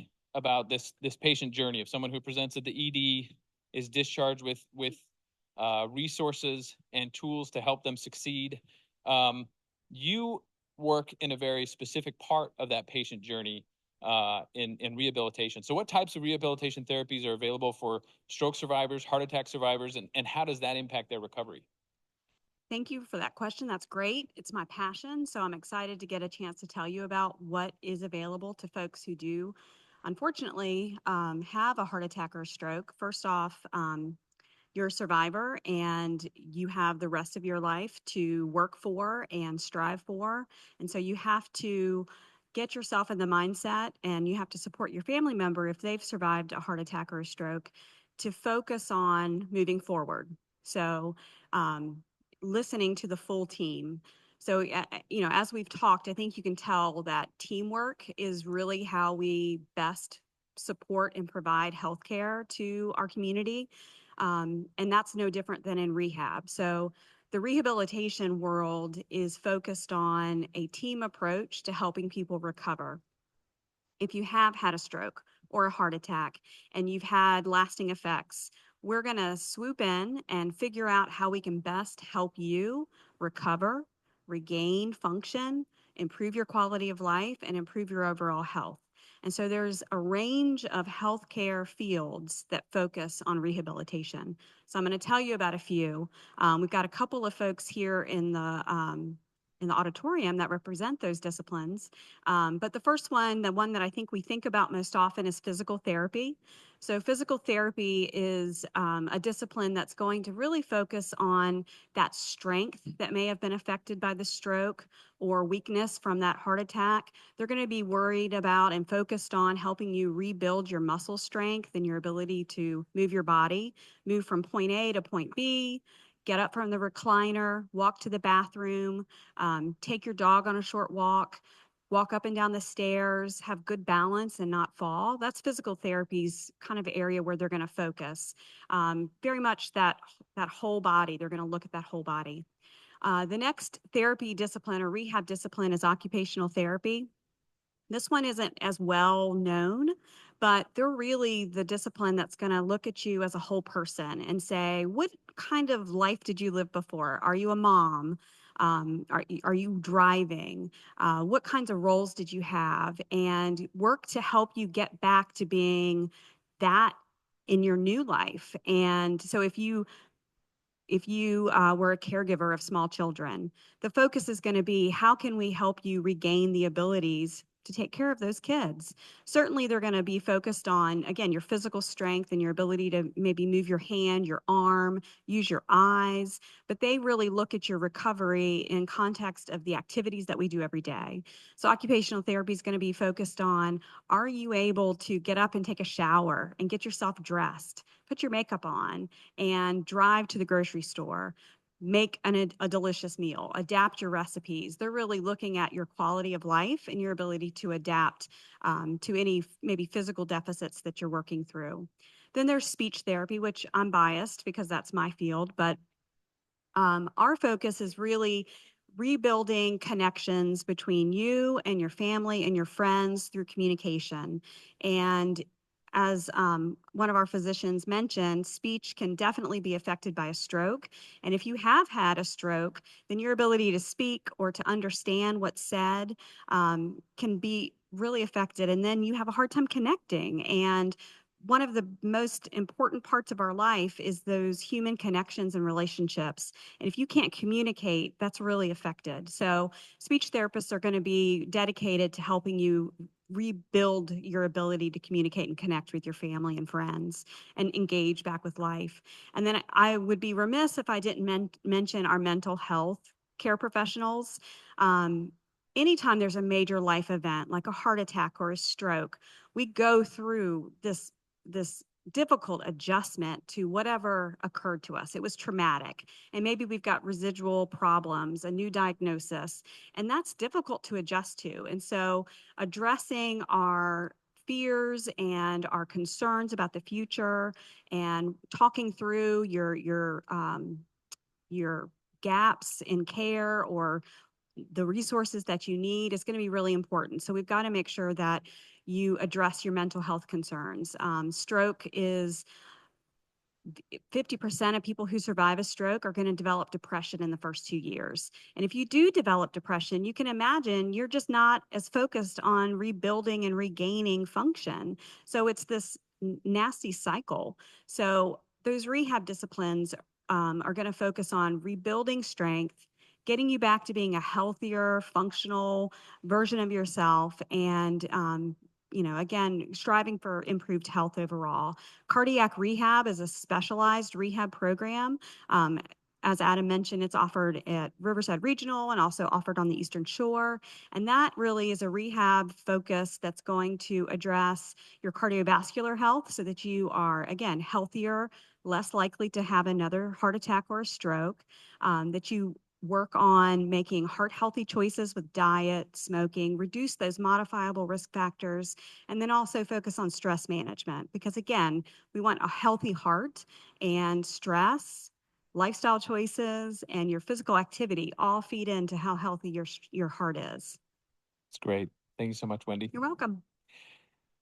this patient journey of someone who presents at the ED, is discharged with resources and tools to help them succeed. You work in a very specific part of that patient journey in rehabilitation. So what types of rehabilitation therapies are available for stroke survivors, heart attack survivors, and how does that impact their recovery? Thank you for that question. That's great. It's my passion. So I'm excited to get a chance to tell you about what is available to folks who do, unfortunately, have a heart attack or a stroke. First off, you're a survivor and you have the rest of your life to work for and strive for. And so you have to get yourself in the mindset and you have to support your family member if they've survived a heart attack or a stroke to focus on moving forward. So, listening to the full team. So, as we've talked, I think you can tell that teamwork is really how we best support and provide healthcare to our community. And that's no different than in rehab. So the rehabilitation world is focused on a team approach to helping people recover. If you have had a stroke or a heart attack and you've had lasting effects, we're going to swoop in and figure out how we can best help you recover, regain function, improve your quality of life, and improve your overall health. And so there's a range of healthcare fields that focus on rehabilitation. So I'm going to tell you about a few. We've got a couple of folks here in the auditorium that represent those disciplines. But the first one, the one that I think we think about most often, is physical therapy. So physical therapy is a discipline that's going to really focus on that strength that may have been affected by the stroke or weakness from that heart attack. They're going to be worried about and focused on helping you rebuild your muscle strength and your ability to move your body, move from point A to point B, get up from the recliner, walk to the bathroom, take your dog on a short walk up and down the stairs, have good balance and not fall. That's physical therapy's kind of area where they're going to focus. Very much that whole body. They're going to look at that whole body. The next therapy discipline or rehab discipline is occupational therapy. This one isn't as well known, but they're really the discipline that's going to look at you as a whole person and say, what kind of life did you live before? Are you a mom? Are you driving? What kinds of roles did you have? And work to help you get back to being that in your new life. And so if you were a caregiver of small children, the focus is going to be how can we help you regain the abilities to take care of those kids. Certainly they're going to be focused on, again, your physical strength and your ability to maybe move your hand, your arm, use your eyes, but they really look at your recovery in context of the activities that we do every day. So occupational therapy is going to be focused on, are you able to get up and take a shower and get yourself dressed, put your makeup on, and drive to the grocery store, make a delicious meal, adapt your recipes. They're really looking at your quality of life and your ability to adapt to any maybe physical deficits that you're working through. Then there's speech therapy, which I'm biased because that's my field, but our focus is really rebuilding connections between you and your family and your friends through communication. And as one of our physicians mentioned, speech can definitely be affected by a stroke. And if you have had a stroke, then your ability to speak or to understand what's said can be really affected. And then you have a hard time connecting and one of the most important parts of our life is those human connections and relationships. And if you can't communicate, that's really affected. So speech therapists are going to be dedicated to helping you rebuild your ability to communicate and connect with your family and friends and engage back with life. And then I would be remiss if I didn't mention our mental health care professionals. Anytime there's a major life event like a heart attack or a stroke, we go through this difficult adjustment to whatever occurred to us. It was traumatic. And maybe we've got residual problems, a new diagnosis, and that's difficult to adjust to. And so addressing our fears and our concerns about the future and talking through your gaps in care or the resources that you need is going to be really important. So we've got to make sure that you address your mental health concerns. Stroke is 50% of people who survive a stroke are going to develop depression in the first 2 years. And if you do develop depression, you can imagine you're just not as focused on rebuilding and regaining function. So it's this nasty cycle. So those rehab disciplines are going to focus on rebuilding strength, getting you back to being a healthier, functional version of yourself, and again, striving for improved health overall. Cardiac rehab is a specialized rehab program. As Adam mentioned, it's offered at Riverside Regional and also offered on the Eastern Shore. And that really is a rehab focus that's going to address your cardiovascular health so that you are, again, healthier, less likely to have another heart attack or a stroke, that you work on making heart healthy choices with diet, smoking, reduce those modifiable risk factors, and then also focus on stress management. Because again, we want a healthy heart, and stress, lifestyle choices, and your physical activity all feed into how healthy your heart is. It's great. Thank you so much, Wendy. You're welcome.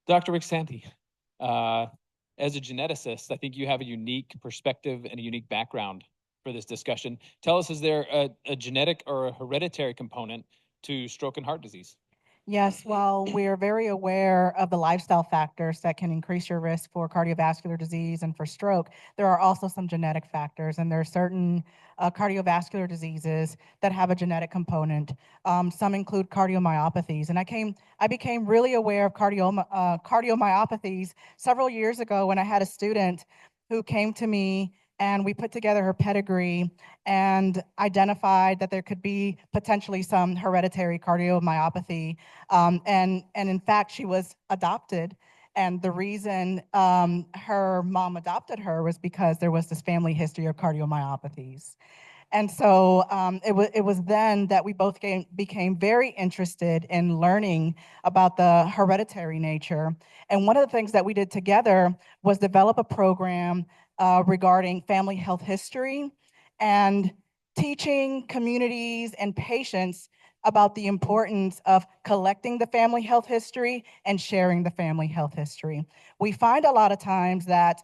Dr. Rick Santee, as a geneticist, I think you have a unique perspective and a unique background for this discussion. Tell us, is there a genetic or a hereditary component to stroke and heart disease? Yes, while we're very aware of the lifestyle factors that can increase your risk for cardiovascular disease and for stroke, there are also some genetic factors, and there are certain cardiovascular diseases that have a genetic component. Some include cardiomyopathies, and I became really aware of cardiomyopathies several years ago when I had a student who came to me and we put together her pedigree and identified that there could be potentially some hereditary cardiomyopathy. And in fact, she was adopted. And the reason her mom adopted her was because there was this family history of cardiomyopathies. And so it was then that we both became very interested in learning about the hereditary nature. And one of the things that we did together was develop a program regarding family health history and teaching communities and patients about the importance of collecting the family health history and sharing the family health history. We find a lot of times that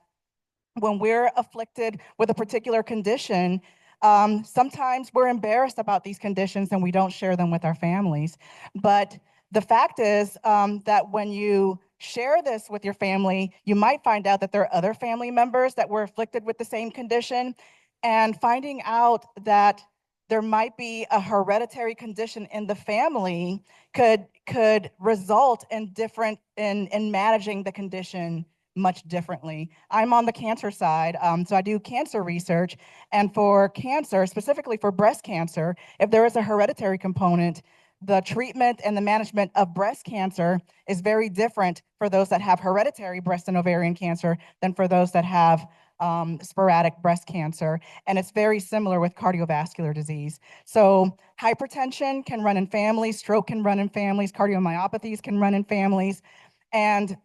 when we're afflicted with a particular condition, sometimes we're embarrassed about these conditions and we don't share them with our families. But the fact is that when you share this with your family, you might find out that there are other family members that were afflicted with the same condition, and finding out that there might be a hereditary condition in the family could result in in managing the condition much differently. I'm on the cancer side, so I do cancer research, and for cancer, specifically for breast cancer, if there is a hereditary component, the treatment and the management of breast cancer is very different for those that have hereditary breast and ovarian cancer than for those that have sporadic breast cancer. And it's very similar with cardiovascular disease. So hypertension can run in families, stroke can run in families, cardiomyopathies can run in families. And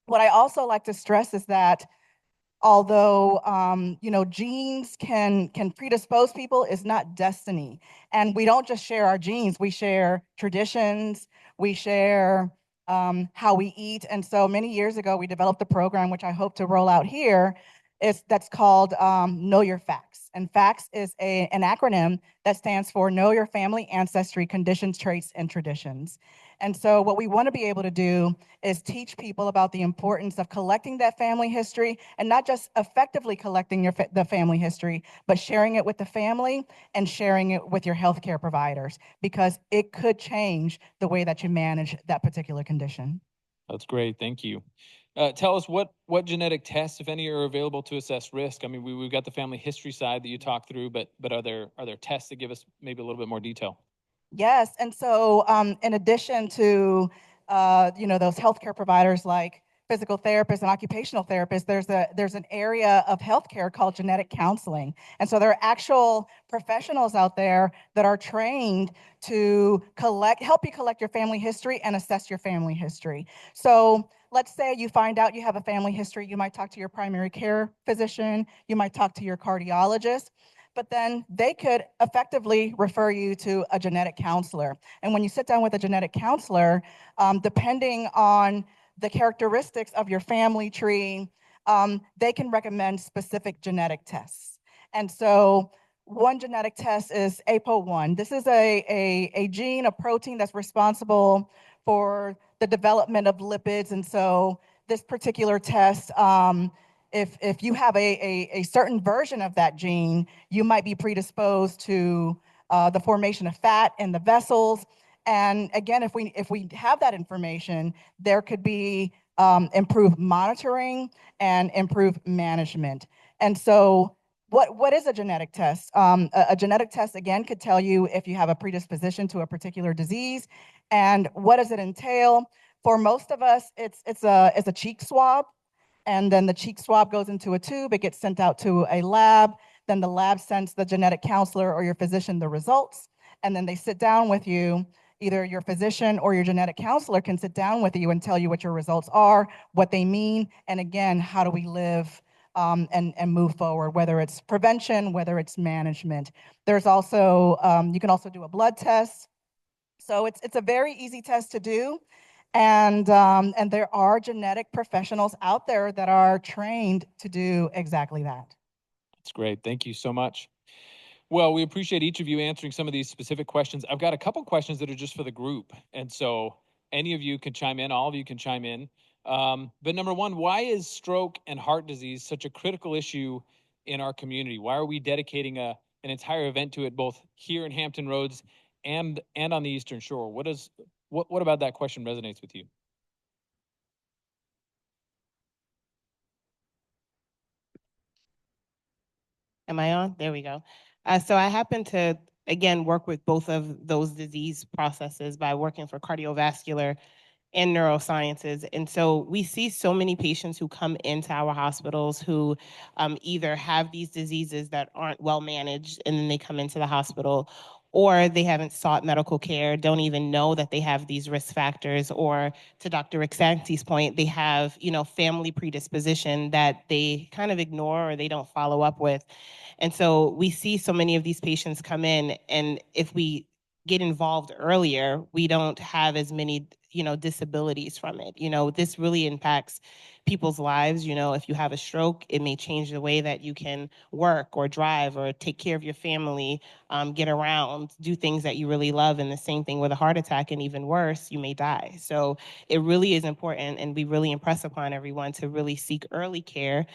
what I also like to stress is that although genes can predispose people, is not destiny. And we don't just share our genes, we share traditions, we share how we eat. And so many years ago, we developed a program, which I hope to roll out here, that's called Know Your Facts. And FACTS is an acronym that stands for Know Your Family Ancestry Conditions, Traits, and Traditions. And so what we want to be able to do is teach people about the importance of collecting that family history, and not just effectively collecting the family history, but sharing it with the family and sharing it with your healthcare providers, because it could change the way that you manage that particular condition. That's great. Thank you. Tell us what genetic tests, if any, are available to assess risk. I mean, we've got the family history side that you talked through, but are there tests that give us maybe a little bit more detail? Yes, and so in addition to those healthcare providers like physical therapists and occupational therapists, there's an area of healthcare called genetic counseling, and so there are actual professionals out there that are trained to help you collect your family history and assess your family history. So let's say you find out you have a family history, you might talk to your primary care physician, you might talk to your cardiologist, but then they could effectively refer you to a genetic counselor. And when you sit down with a genetic counselor, depending on the characteristics of your family tree, they can recommend specific genetic tests. And so one genetic test is APO1. This is a gene, a protein that's responsible for the development of lipids. And so this particular test, if you have a certain version of that gene, you might be predisposed to the formation of fat in the vessels. And again, if we have that information, there could be improved monitoring and improved management. And so what is a genetic test? A genetic test, again, could tell you if you have a predisposition to a particular disease. And what does it entail? For most of us, it's a cheek swab. And then the cheek swab goes into a tube, it gets sent out to a lab, then the lab sends the genetic counselor or your physician the results, and then they sit down with you. Either your physician or your genetic counselor can sit down with you and tell you what your results are, what they mean, and again, how do we live and move forward, whether it's prevention, whether it's management. There's also, you can also do a blood test. So it's a very easy test to do. And there are genetic professionals out there that are trained to do exactly that. That's great. Thank you so much. Well, we appreciate each of you answering some of these specific questions. I've got a couple questions that are just for the group. And so any of you can chime in, all of you can chime in. But number one, why is stroke and heart disease such a critical issue in our community? Why are we dedicating an entire event to it, both here in Hampton Roads and on the Eastern Shore? What about that question resonates with you? Am I on? There we go. So I happen to, again, work with both of those disease processes by working for cardiovascular and neurosciences. And so we see so many patients who come into our hospitals who either have these diseases that aren't well managed and then they come into the hospital, or they haven't sought medical care, don't even know that they have these risk factors, or to Dr. Rixanti's point, they have, family predisposition that they kind of ignore or they don't follow up with. And so we see so many of these patients come in, and if we get involved earlier, we don't have as many, disabilities from it. This really impacts people's lives. If you have a stroke, it may change the way that you can work or drive or take care of your family, get around, do things that you really love. And the same thing with a heart attack, and even worse, you may die. So it really is important, and we really impress upon everyone to really seek early care,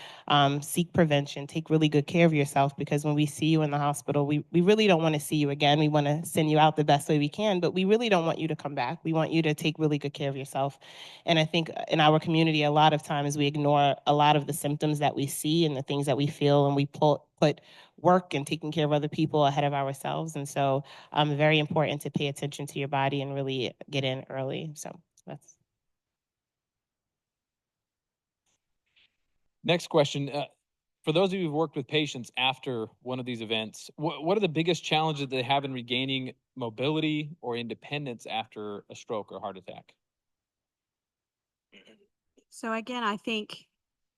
seek prevention, take really good care of yourself, because when we see you in the hospital, we really don't want to see you again. We want to send you out the best way we can, but we really don't want you to come back. We want you to take really good care of yourself. And I think in our community, a lot of times we ignore a lot of the symptoms that we see and the things that we feel, and we put work and taking care of other people ahead of ourselves. And so very important to pay attention to your body and really get in early. So that's. Next question. For those of you who've worked with patients after one of these events, what are the biggest challenges they have in regaining mobility or independence after a stroke or heart attack? So again, I think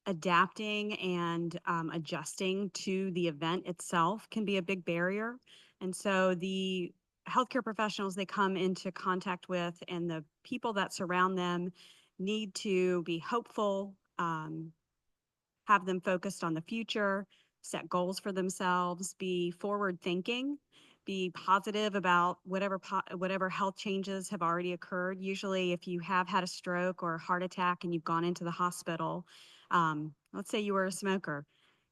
adapting and adjusting to the event itself can be a big barrier. And so the healthcare professionals they come into contact with and the people that surround them need to be hopeful, have have them focused on the future, set goals for themselves, be forward thinking, be positive about whatever health changes have already occurred. Usually if you have had a stroke or a heart attack and you've gone into the hospital, let's say you were a smoker,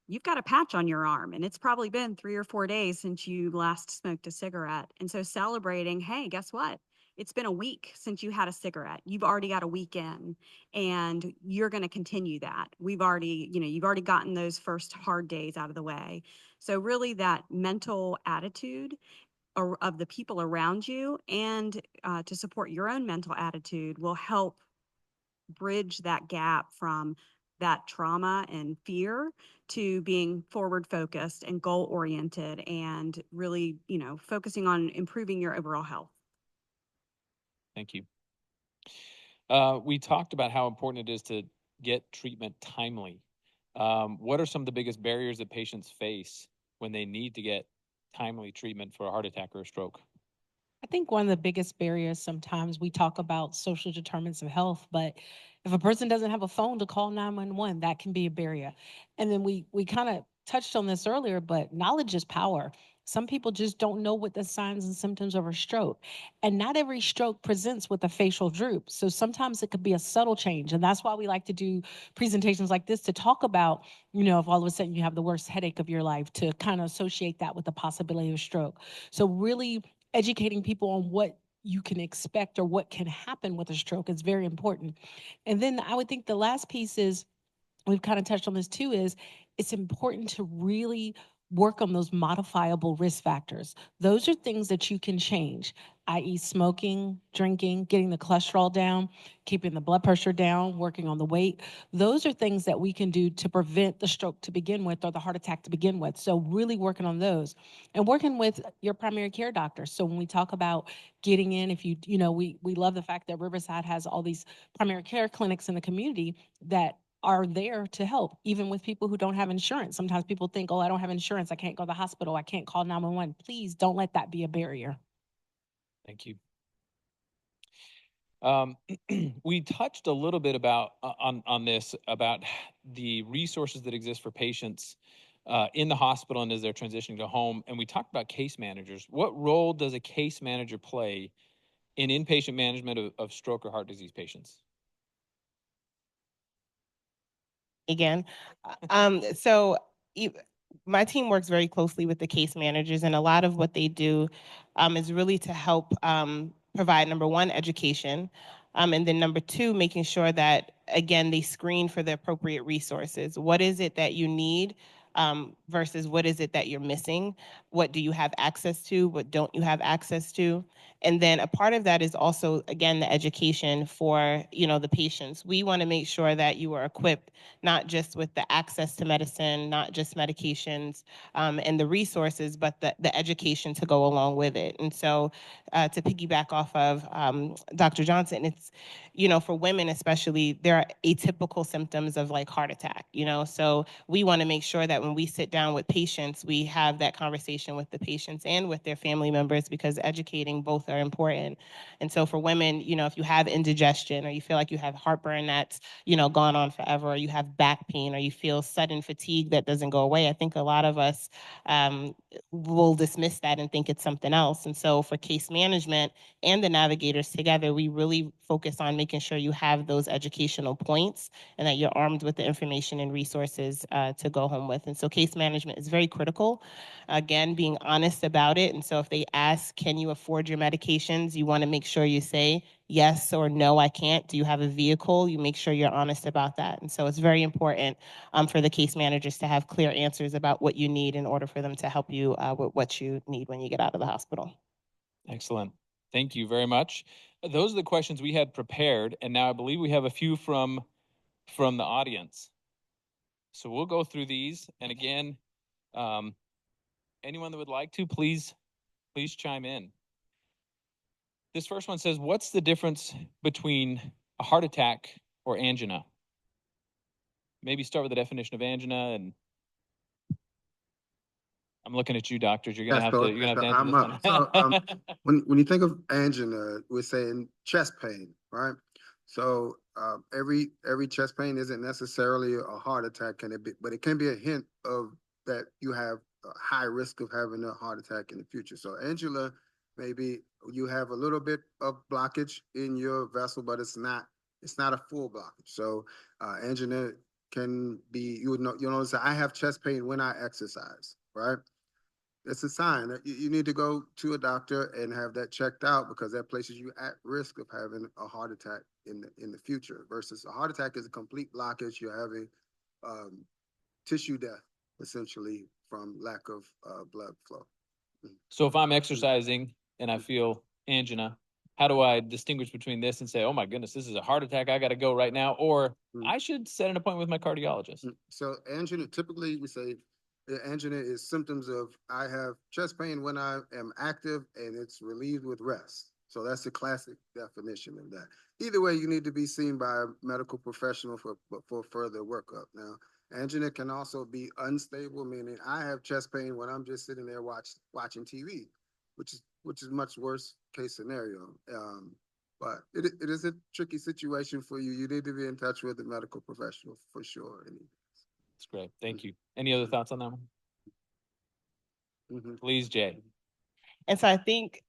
you've got a patch on your arm and it's probably been 3 or 4 days since you last smoked a cigarette. And so celebrating, hey, guess what? It's been a week since you had a cigarette. You've already got a week in and you're going to continue that. You've already gotten those first hard days out of the way. So really that mental attitude of the people around you and to support your own mental attitude will help bridge that gap from that trauma and fear to being forward focused and goal oriented and really, focusing on improving your overall health. Thank you. We talked about how important it is to get treatment timely. What are some of the biggest barriers that patients face when they need to get timely treatment for a heart attack or a stroke? I think one of the biggest barriers sometimes we talk about social determinants of health, but if a person doesn't have a phone to call 911, that can be a barrier. And then we kind of touched on this earlier, but knowledge is power. Some people just don't know what the signs and symptoms of a stroke. And not every stroke presents with a facial droop. So sometimes it could be a subtle change. And that's why we like to do presentations like this to talk about, if all of a sudden you have the worst headache of your life, to kind of associate that with the possibility of stroke. So really educating people on what you can expect or what can happen with a stroke is very important. And then I would think the last piece is, we've kind of touched on this too, is it's important to really work on those modifiable risk factors. Those are things that you can change, i.e. smoking, drinking, getting the cholesterol down, keeping the blood pressure down, working on the weight. Those are things that we can do to prevent the stroke to begin with or the heart attack to begin with. So really working on those and working with your primary care doctor. So when we talk about getting in, if we love the fact that Riverside has all these primary care clinics in the community that are there to help, even with people who don't have insurance. Sometimes people think, oh, I don't have insurance, I can't go to the hospital, I can't call 911. Please don't let that be a barrier. Thank you. We touched a little bit about on this, about the resources that exist for patients in the hospital and as they're transitioning to home. And we talked about case managers. What role does a case manager play in inpatient management of stroke or heart disease patients? Again, so my team works very closely with the case managers, and a lot of what they do is really to help provide, number one, education, and then number two, making sure that, again, they screen for the appropriate resources. What is it that you need versus what is it that you're missing? What do you have access to? What don't you have access to? And then a part of that is also, again, the education for, the patients. We want to make sure that you are equipped not just with the access to medicine, not just medications and the resources, but the education to go along with it. And so to piggyback off of Dr. Johnson, it's, for women especially, there are atypical symptoms of like heart attack, so we want to make sure that when we sit down with patients, we have that conversation with the patients and with their family members, because educating both are important. And so for women, if you have indigestion or you feel like you have heartburn that's, gone on forever, or you have back pain, or you feel sudden fatigue that doesn't go away, I think a lot of us will dismiss that and think it's something else. And so for case management and the navigators together, we really focus on making sure you have those educational points and that you're armed with the information and resources to go home with. And so case management is very critical. Again, being honest about it. And so if they ask, can you afford your medications? You want to make sure you say yes or no, I can't. Do you have a vehicle? You make sure you're honest about that. And so it's very important for the case managers to have clear answers about what you need in order for them to help you with what you need when you get out of the hospital. Excellent. Thank you very much. Those are the questions we had prepared, and now I believe we have a few from the audience. So we'll go through these, and again, anyone that would like to, please chime in. This first one says, what's the difference between a heart attack or angina? Maybe start with the definition of angina, and I'm looking at you, doctors. You're gonna have to answer I'm this up. one. So when you think of angina, we're saying chest pain, right? So every chest pain isn't necessarily a heart attack, can it be? But it can be a hint of that you have a high risk of having a heart attack in the future. So Angela, maybe you have a little bit of blockage in your vessel, but it's not a full blockage. So angina can be, you'll notice that I have chest pain when I exercise, right? It's a sign that you need to go to a doctor and have that checked out, because that places you at risk of having a heart attack in the future. Versus a heart attack is a complete blockage. You're having tissue death essentially from lack of blood flow. So if I'm exercising and I feel angina, how do I distinguish between this and say, oh my goodness, this is a heart attack, I got to go right now, or I should set an appointment with my cardiologist? So angina, typically we say angina is symptoms of I have chest pain when I am active and it's relieved with rest. So that's the classic definition of that. Either way, you need to be seen by a medical professional for further workup. Now, angina can also be unstable, meaning I have chest pain when I'm just sitting there watching TV, which is much worse case scenario. But it is a tricky situation for you. You need to be in touch with a medical professional for sure. That's great. Thank you. Any other thoughts on that one? Mm-hmm. Please, Jay. And so I think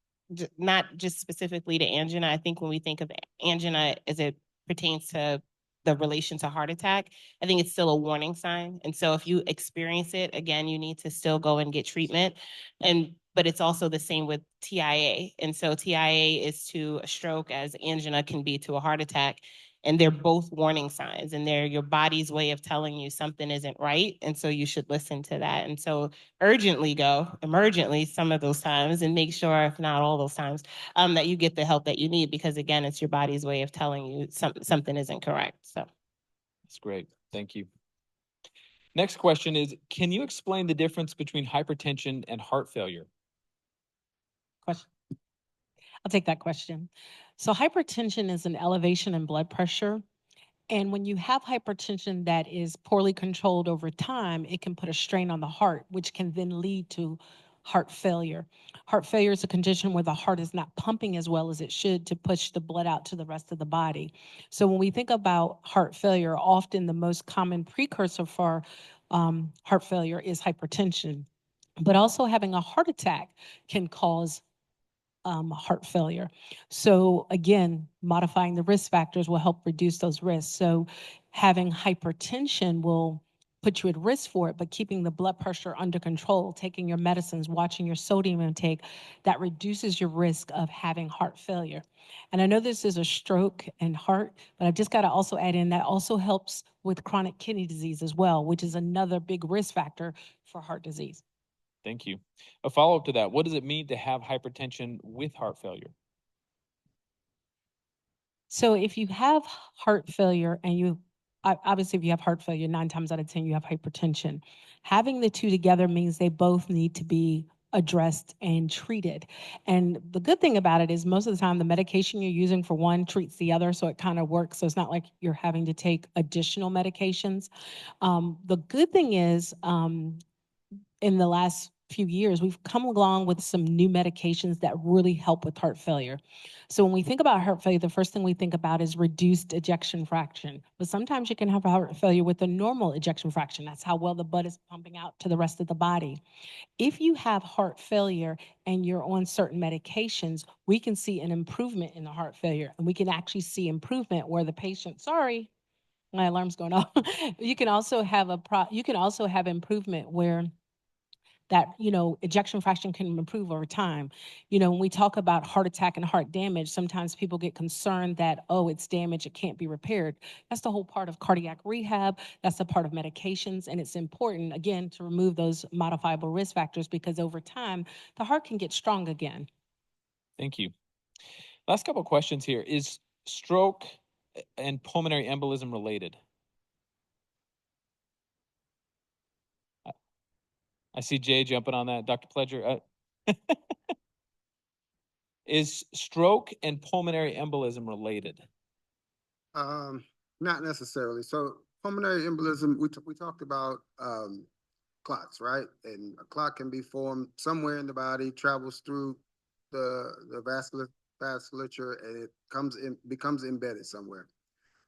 not just specifically to angina, I think when we think of angina as it pertains to the relation to heart attack, I think it's still a warning sign. And so if you experience it, again, you need to still go and get treatment. But it's also the same with TIA. And so TIA is to a stroke as angina can be to a heart attack. And they're both warning signs, and they're your body's way of telling you something isn't right. And so you should listen to that. And so urgently go, emergently some of those times, and make sure, if not all those times, that you get the help that you need, because again, it's your body's way of telling you something isn't correct. So that's great. Thank you. Next question is, can you explain the difference between hypertension and heart failure? Question. I'll take that question. So hypertension is an elevation in blood pressure. And when you have hypertension that is poorly controlled over time, it can put a strain on the heart, which can then lead to heart failure. Heart failure is a condition where the heart is not pumping as well as it should to push the blood out to the rest of the body. So when we think about heart failure, often the most common precursor for heart failure is hypertension. But also having a heart attack can cause heart failure. So again, modifying the risk factors will help reduce those risks. So having hypertension will put you at risk for it, but keeping the blood pressure under control, taking your medicines, watching your sodium intake, that reduces your risk of having heart failure. And I know this is a stroke and heart, but I've just got to also add in that also helps with chronic kidney disease as well, which is another big risk factor for heart disease. Thank you. A follow-up to that, what does it mean to have hypertension with heart failure? So if you have heart failure and obviously if you have heart failure, 9 times out of 10 you have hypertension. Having the two together means they both need to be addressed and treated. And the good thing about it is most of the time the medication you're using for one treats the other, so it kind of works. So it's not like you're having to take additional medications. The good thing is in the last few years, we've come along with some new medications that really help with heart failure. So when we think about heart failure, the first thing we think about is reduced ejection fraction. But sometimes you can have heart failure with a normal ejection fraction. That's how well the blood is pumping out to the rest of the body. If you have heart failure and you're on certain medications, we can see an improvement in the heart failure. And we can actually see improvement where the patient, sorry, my alarm's going off. You can also have improvement where that ejection fraction can improve over time. When we talk about heart attack and heart damage, sometimes people get concerned that, oh, it's damage, it can't be repaired. That's the whole part of cardiac rehab. That's the part of medications. And it's important, again, to remove those modifiable risk factors, because over time the heart can get strong again. Thank you. Last couple of questions here. Is stroke and pulmonary embolism related? I see Jay jumping on that. Dr. Pledger. Is stroke and pulmonary embolism related? Not necessarily. So pulmonary embolism, we talked about clots, right? And a clot can be formed somewhere in the body, travels through the vascular vasculature and it becomes embedded somewhere.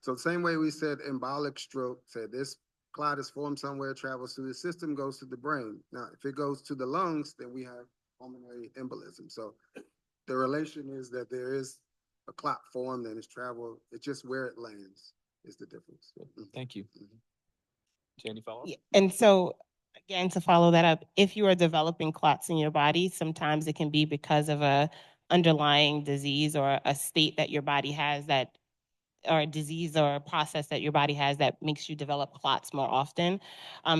So the same way we said embolic stroke, said this clot is formed somewhere, travels through the system, goes to the brain. Now, if it goes to the lungs, then we have pulmonary embolism. So the relation is that there is a clot formed and it's traveled. It's just where it lands is the difference. Thank you. Any follow-up? Yeah, and so again, to follow that up, if you are developing clots in your body, sometimes it can be because of a underlying disease or a state that your body has that, or a disease or a process that your body has that makes you develop clots more often.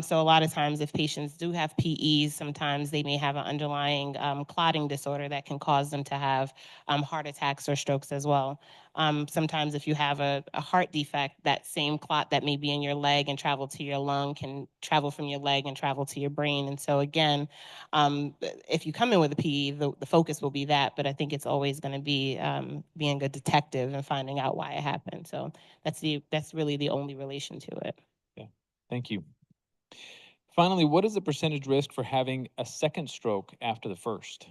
So a lot of times if patients do have PEs, sometimes they may have an underlying clotting disorder that can cause them to have heart attacks or strokes as well. Sometimes if you have a heart defect, that same clot that may be in your leg and travel to your lung can travel from your leg and travel to your brain. And so again, if you come in with a PE, the focus will be that, but I think it's always going to be being a detective and finding out why it happened. So that's really the only relation to it. Yeah, thank you. Finally, what is the percentage risk for having a second stroke after the first?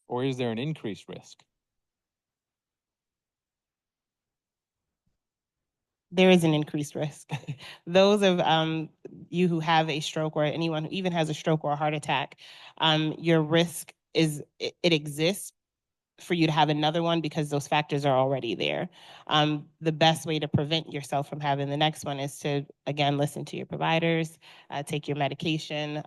Or is there an increased risk? There is an increased risk. Those of you who have a stroke, or anyone who even has a stroke or a heart attack, your risk it exists for you to have another one because those factors are already there. The best way to prevent yourself from having the next one is to, again, listen to your providers, take your medication,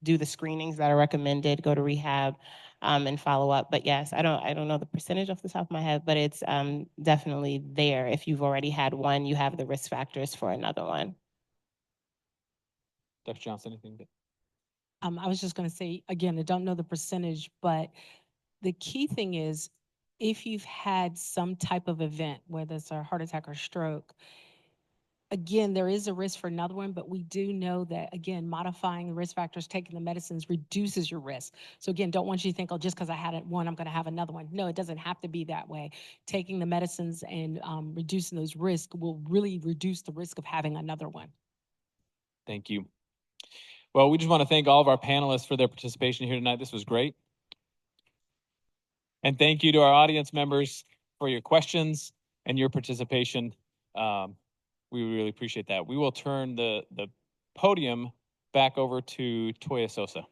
do the screenings that are recommended, go to rehab, and follow up. But yes, I don't know the percentage off the top of my head, but it's definitely there. If you've already had one, you have the risk factors for another one. Dr. Johnson, anything that? I was just going to say, again, I don't know the percentage, but the key thing is if you've had some type of event, whether it's a heart attack or stroke, again, there is a risk for another one, but we do know that, again, modifying the risk factors, taking the medicines reduces your risk. So again, don't want you to think, oh, just because I had one, I'm going to have another one. No, it doesn't have to be that way. Taking the medicines and reducing those risks will really reduce the risk of having another one. Thank you. Well, we just want to thank all of our panelists for their participation here tonight. This was great. And thank you to our audience members for your questions and your participation. We really appreciate that. We will turn the podium back over to Toya Sosa.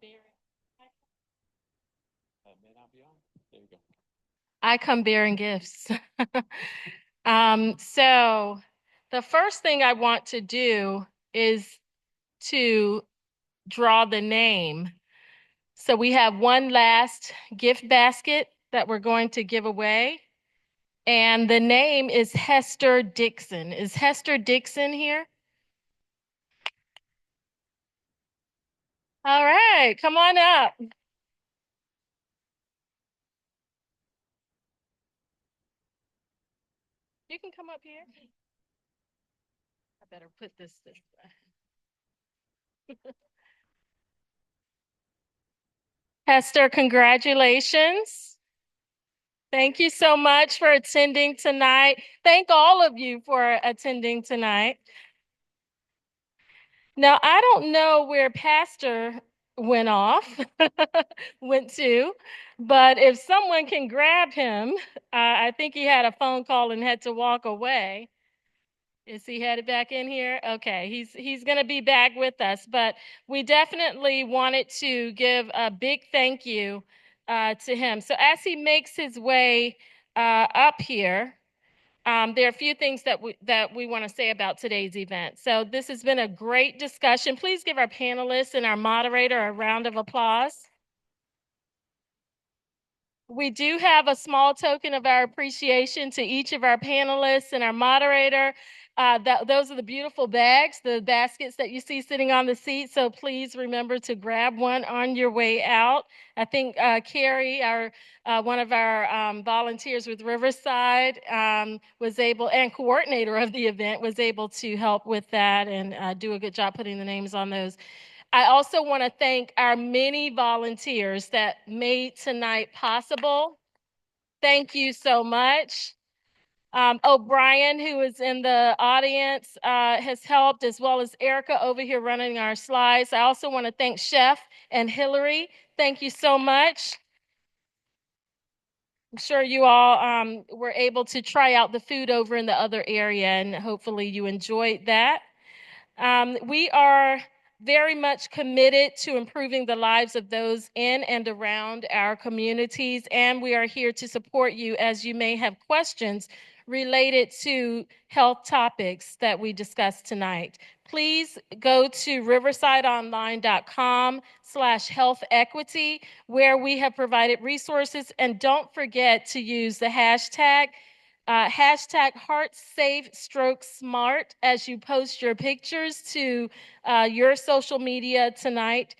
There you go. I come bearing gifts. So the first thing I want to do is to draw the name. So we have one last gift basket that we're going to give away. And the name is Hester Dixon. Is Hester Dixon here? All right, come on up. You can come up here. I better put this way. Hester, congratulations. Thank you so much for attending tonight. Thank all of you for attending tonight. Now, I don't know where Pastor went to, but if someone can grab him, I think he had a phone call and had to walk away. Is he headed back in here? Okay, he's going to be back with us, but we definitely wanted to give a big thank you to him. So as he makes his way up here, there are a few things that we want to say about today's event. So this has been a great discussion. Please give our panelists and our moderator a round of applause. We do have a small token of our appreciation to each of our panelists and our moderator. Those are the beautiful bags, the baskets that you see sitting on the seat. So please remember to grab one on your way out. I think Carrie, one of our volunteers with Riverside, was able, and coordinator of the event, was able to help with that and do a good job putting the names on those. I also want to thank our many volunteers that made tonight possible. Thank you so much. O'Brien, who is in the audience, has helped, as well as Erica over here running our slides. I also want to thank Chef and Hillary. Thank you so much. I'm sure you all were able to try out the food over in the other area, and hopefully you enjoyed that. We are very much committed to improving the lives of those in and around our communities, and we are here to support you as you may have questions related to health topics that we discussed tonight. Please go to riversideonline.com/health equity, where we have provided resources, and don't forget to use the hashtag #HeartSafeStrokeSmart as you post your pictures to your social media tonight.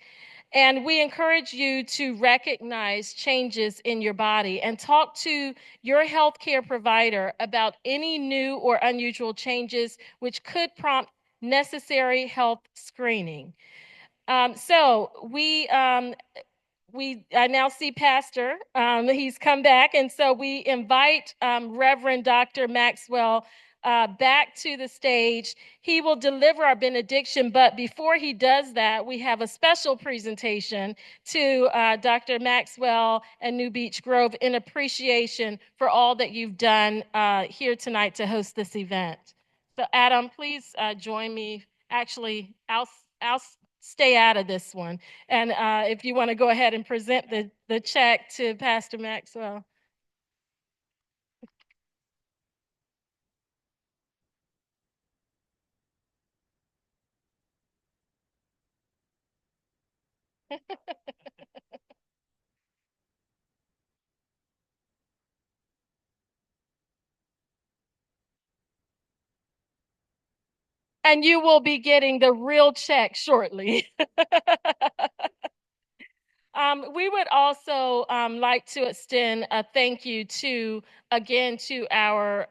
And we encourage you to recognize changes in your body and talk to your healthcare provider about any new or unusual changes which could prompt necessary health screening. I now see Pastor. He's come back, and so we invite Reverend Dr. Maxwell back to the stage. He will deliver our benediction, but before he does that, we have a special presentation to Dr. Maxwell and New Beach Grove in appreciation for all that you've done here tonight to host this event. So Adam, please join me. Actually, I'll stay out of this one. And if you want to go ahead and present the check to Pastor Maxwell. And you will be getting the real check shortly. We would also like to extend a thank you to our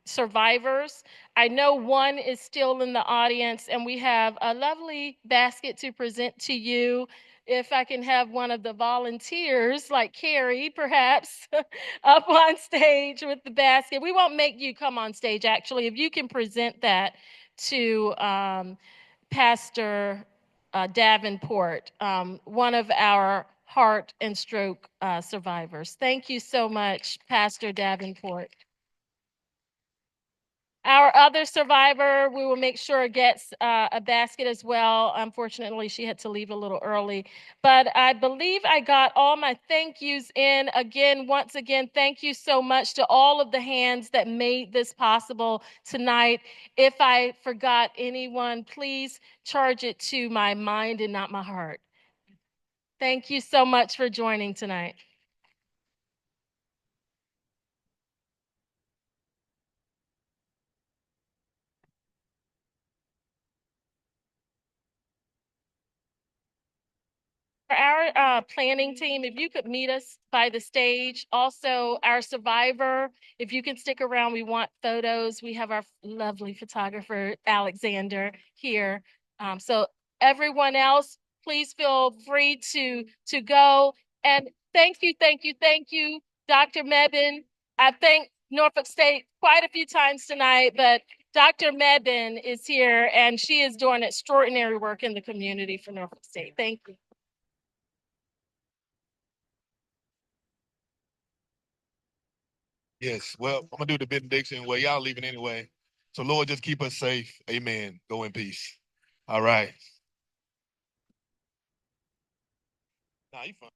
survivors. I know one is still in the audience, and we have a lovely basket to present to you. If I can have one of the volunteers, like Carrie, perhaps, up on stage with the basket. We won't make you come on stage, actually. If you can present that to Pastor Davenport, one of our heart and stroke survivors. Thank you so much, Pastor Davenport. Our other survivor, we will make sure gets a basket as well. Unfortunately, she had to leave a little early, but I believe I got all my thank yous in. Once again, thank you so much to all of the hands that made this possible tonight. If I forgot anyone, please charge it to my mind and not my heart. Thank you so much for joining tonight. For our planning team, if you could meet us by the stage. Also, our survivor, if you can stick around, we want photos. We have our lovely photographer, Alexander, here. So everyone else, please feel free to go. And thank you, Dr. Mebin. I thanked Norfolk State quite a few times tonight, but Dr. Mebin is here, and she is doing extraordinary work in the community for Norfolk State. Thank you. Yes. Well, I'm gonna do the benediction. Well, y'all leaving anyway. So Lord, just keep us safe. Amen. Go in peace. All right. Nah, you fine.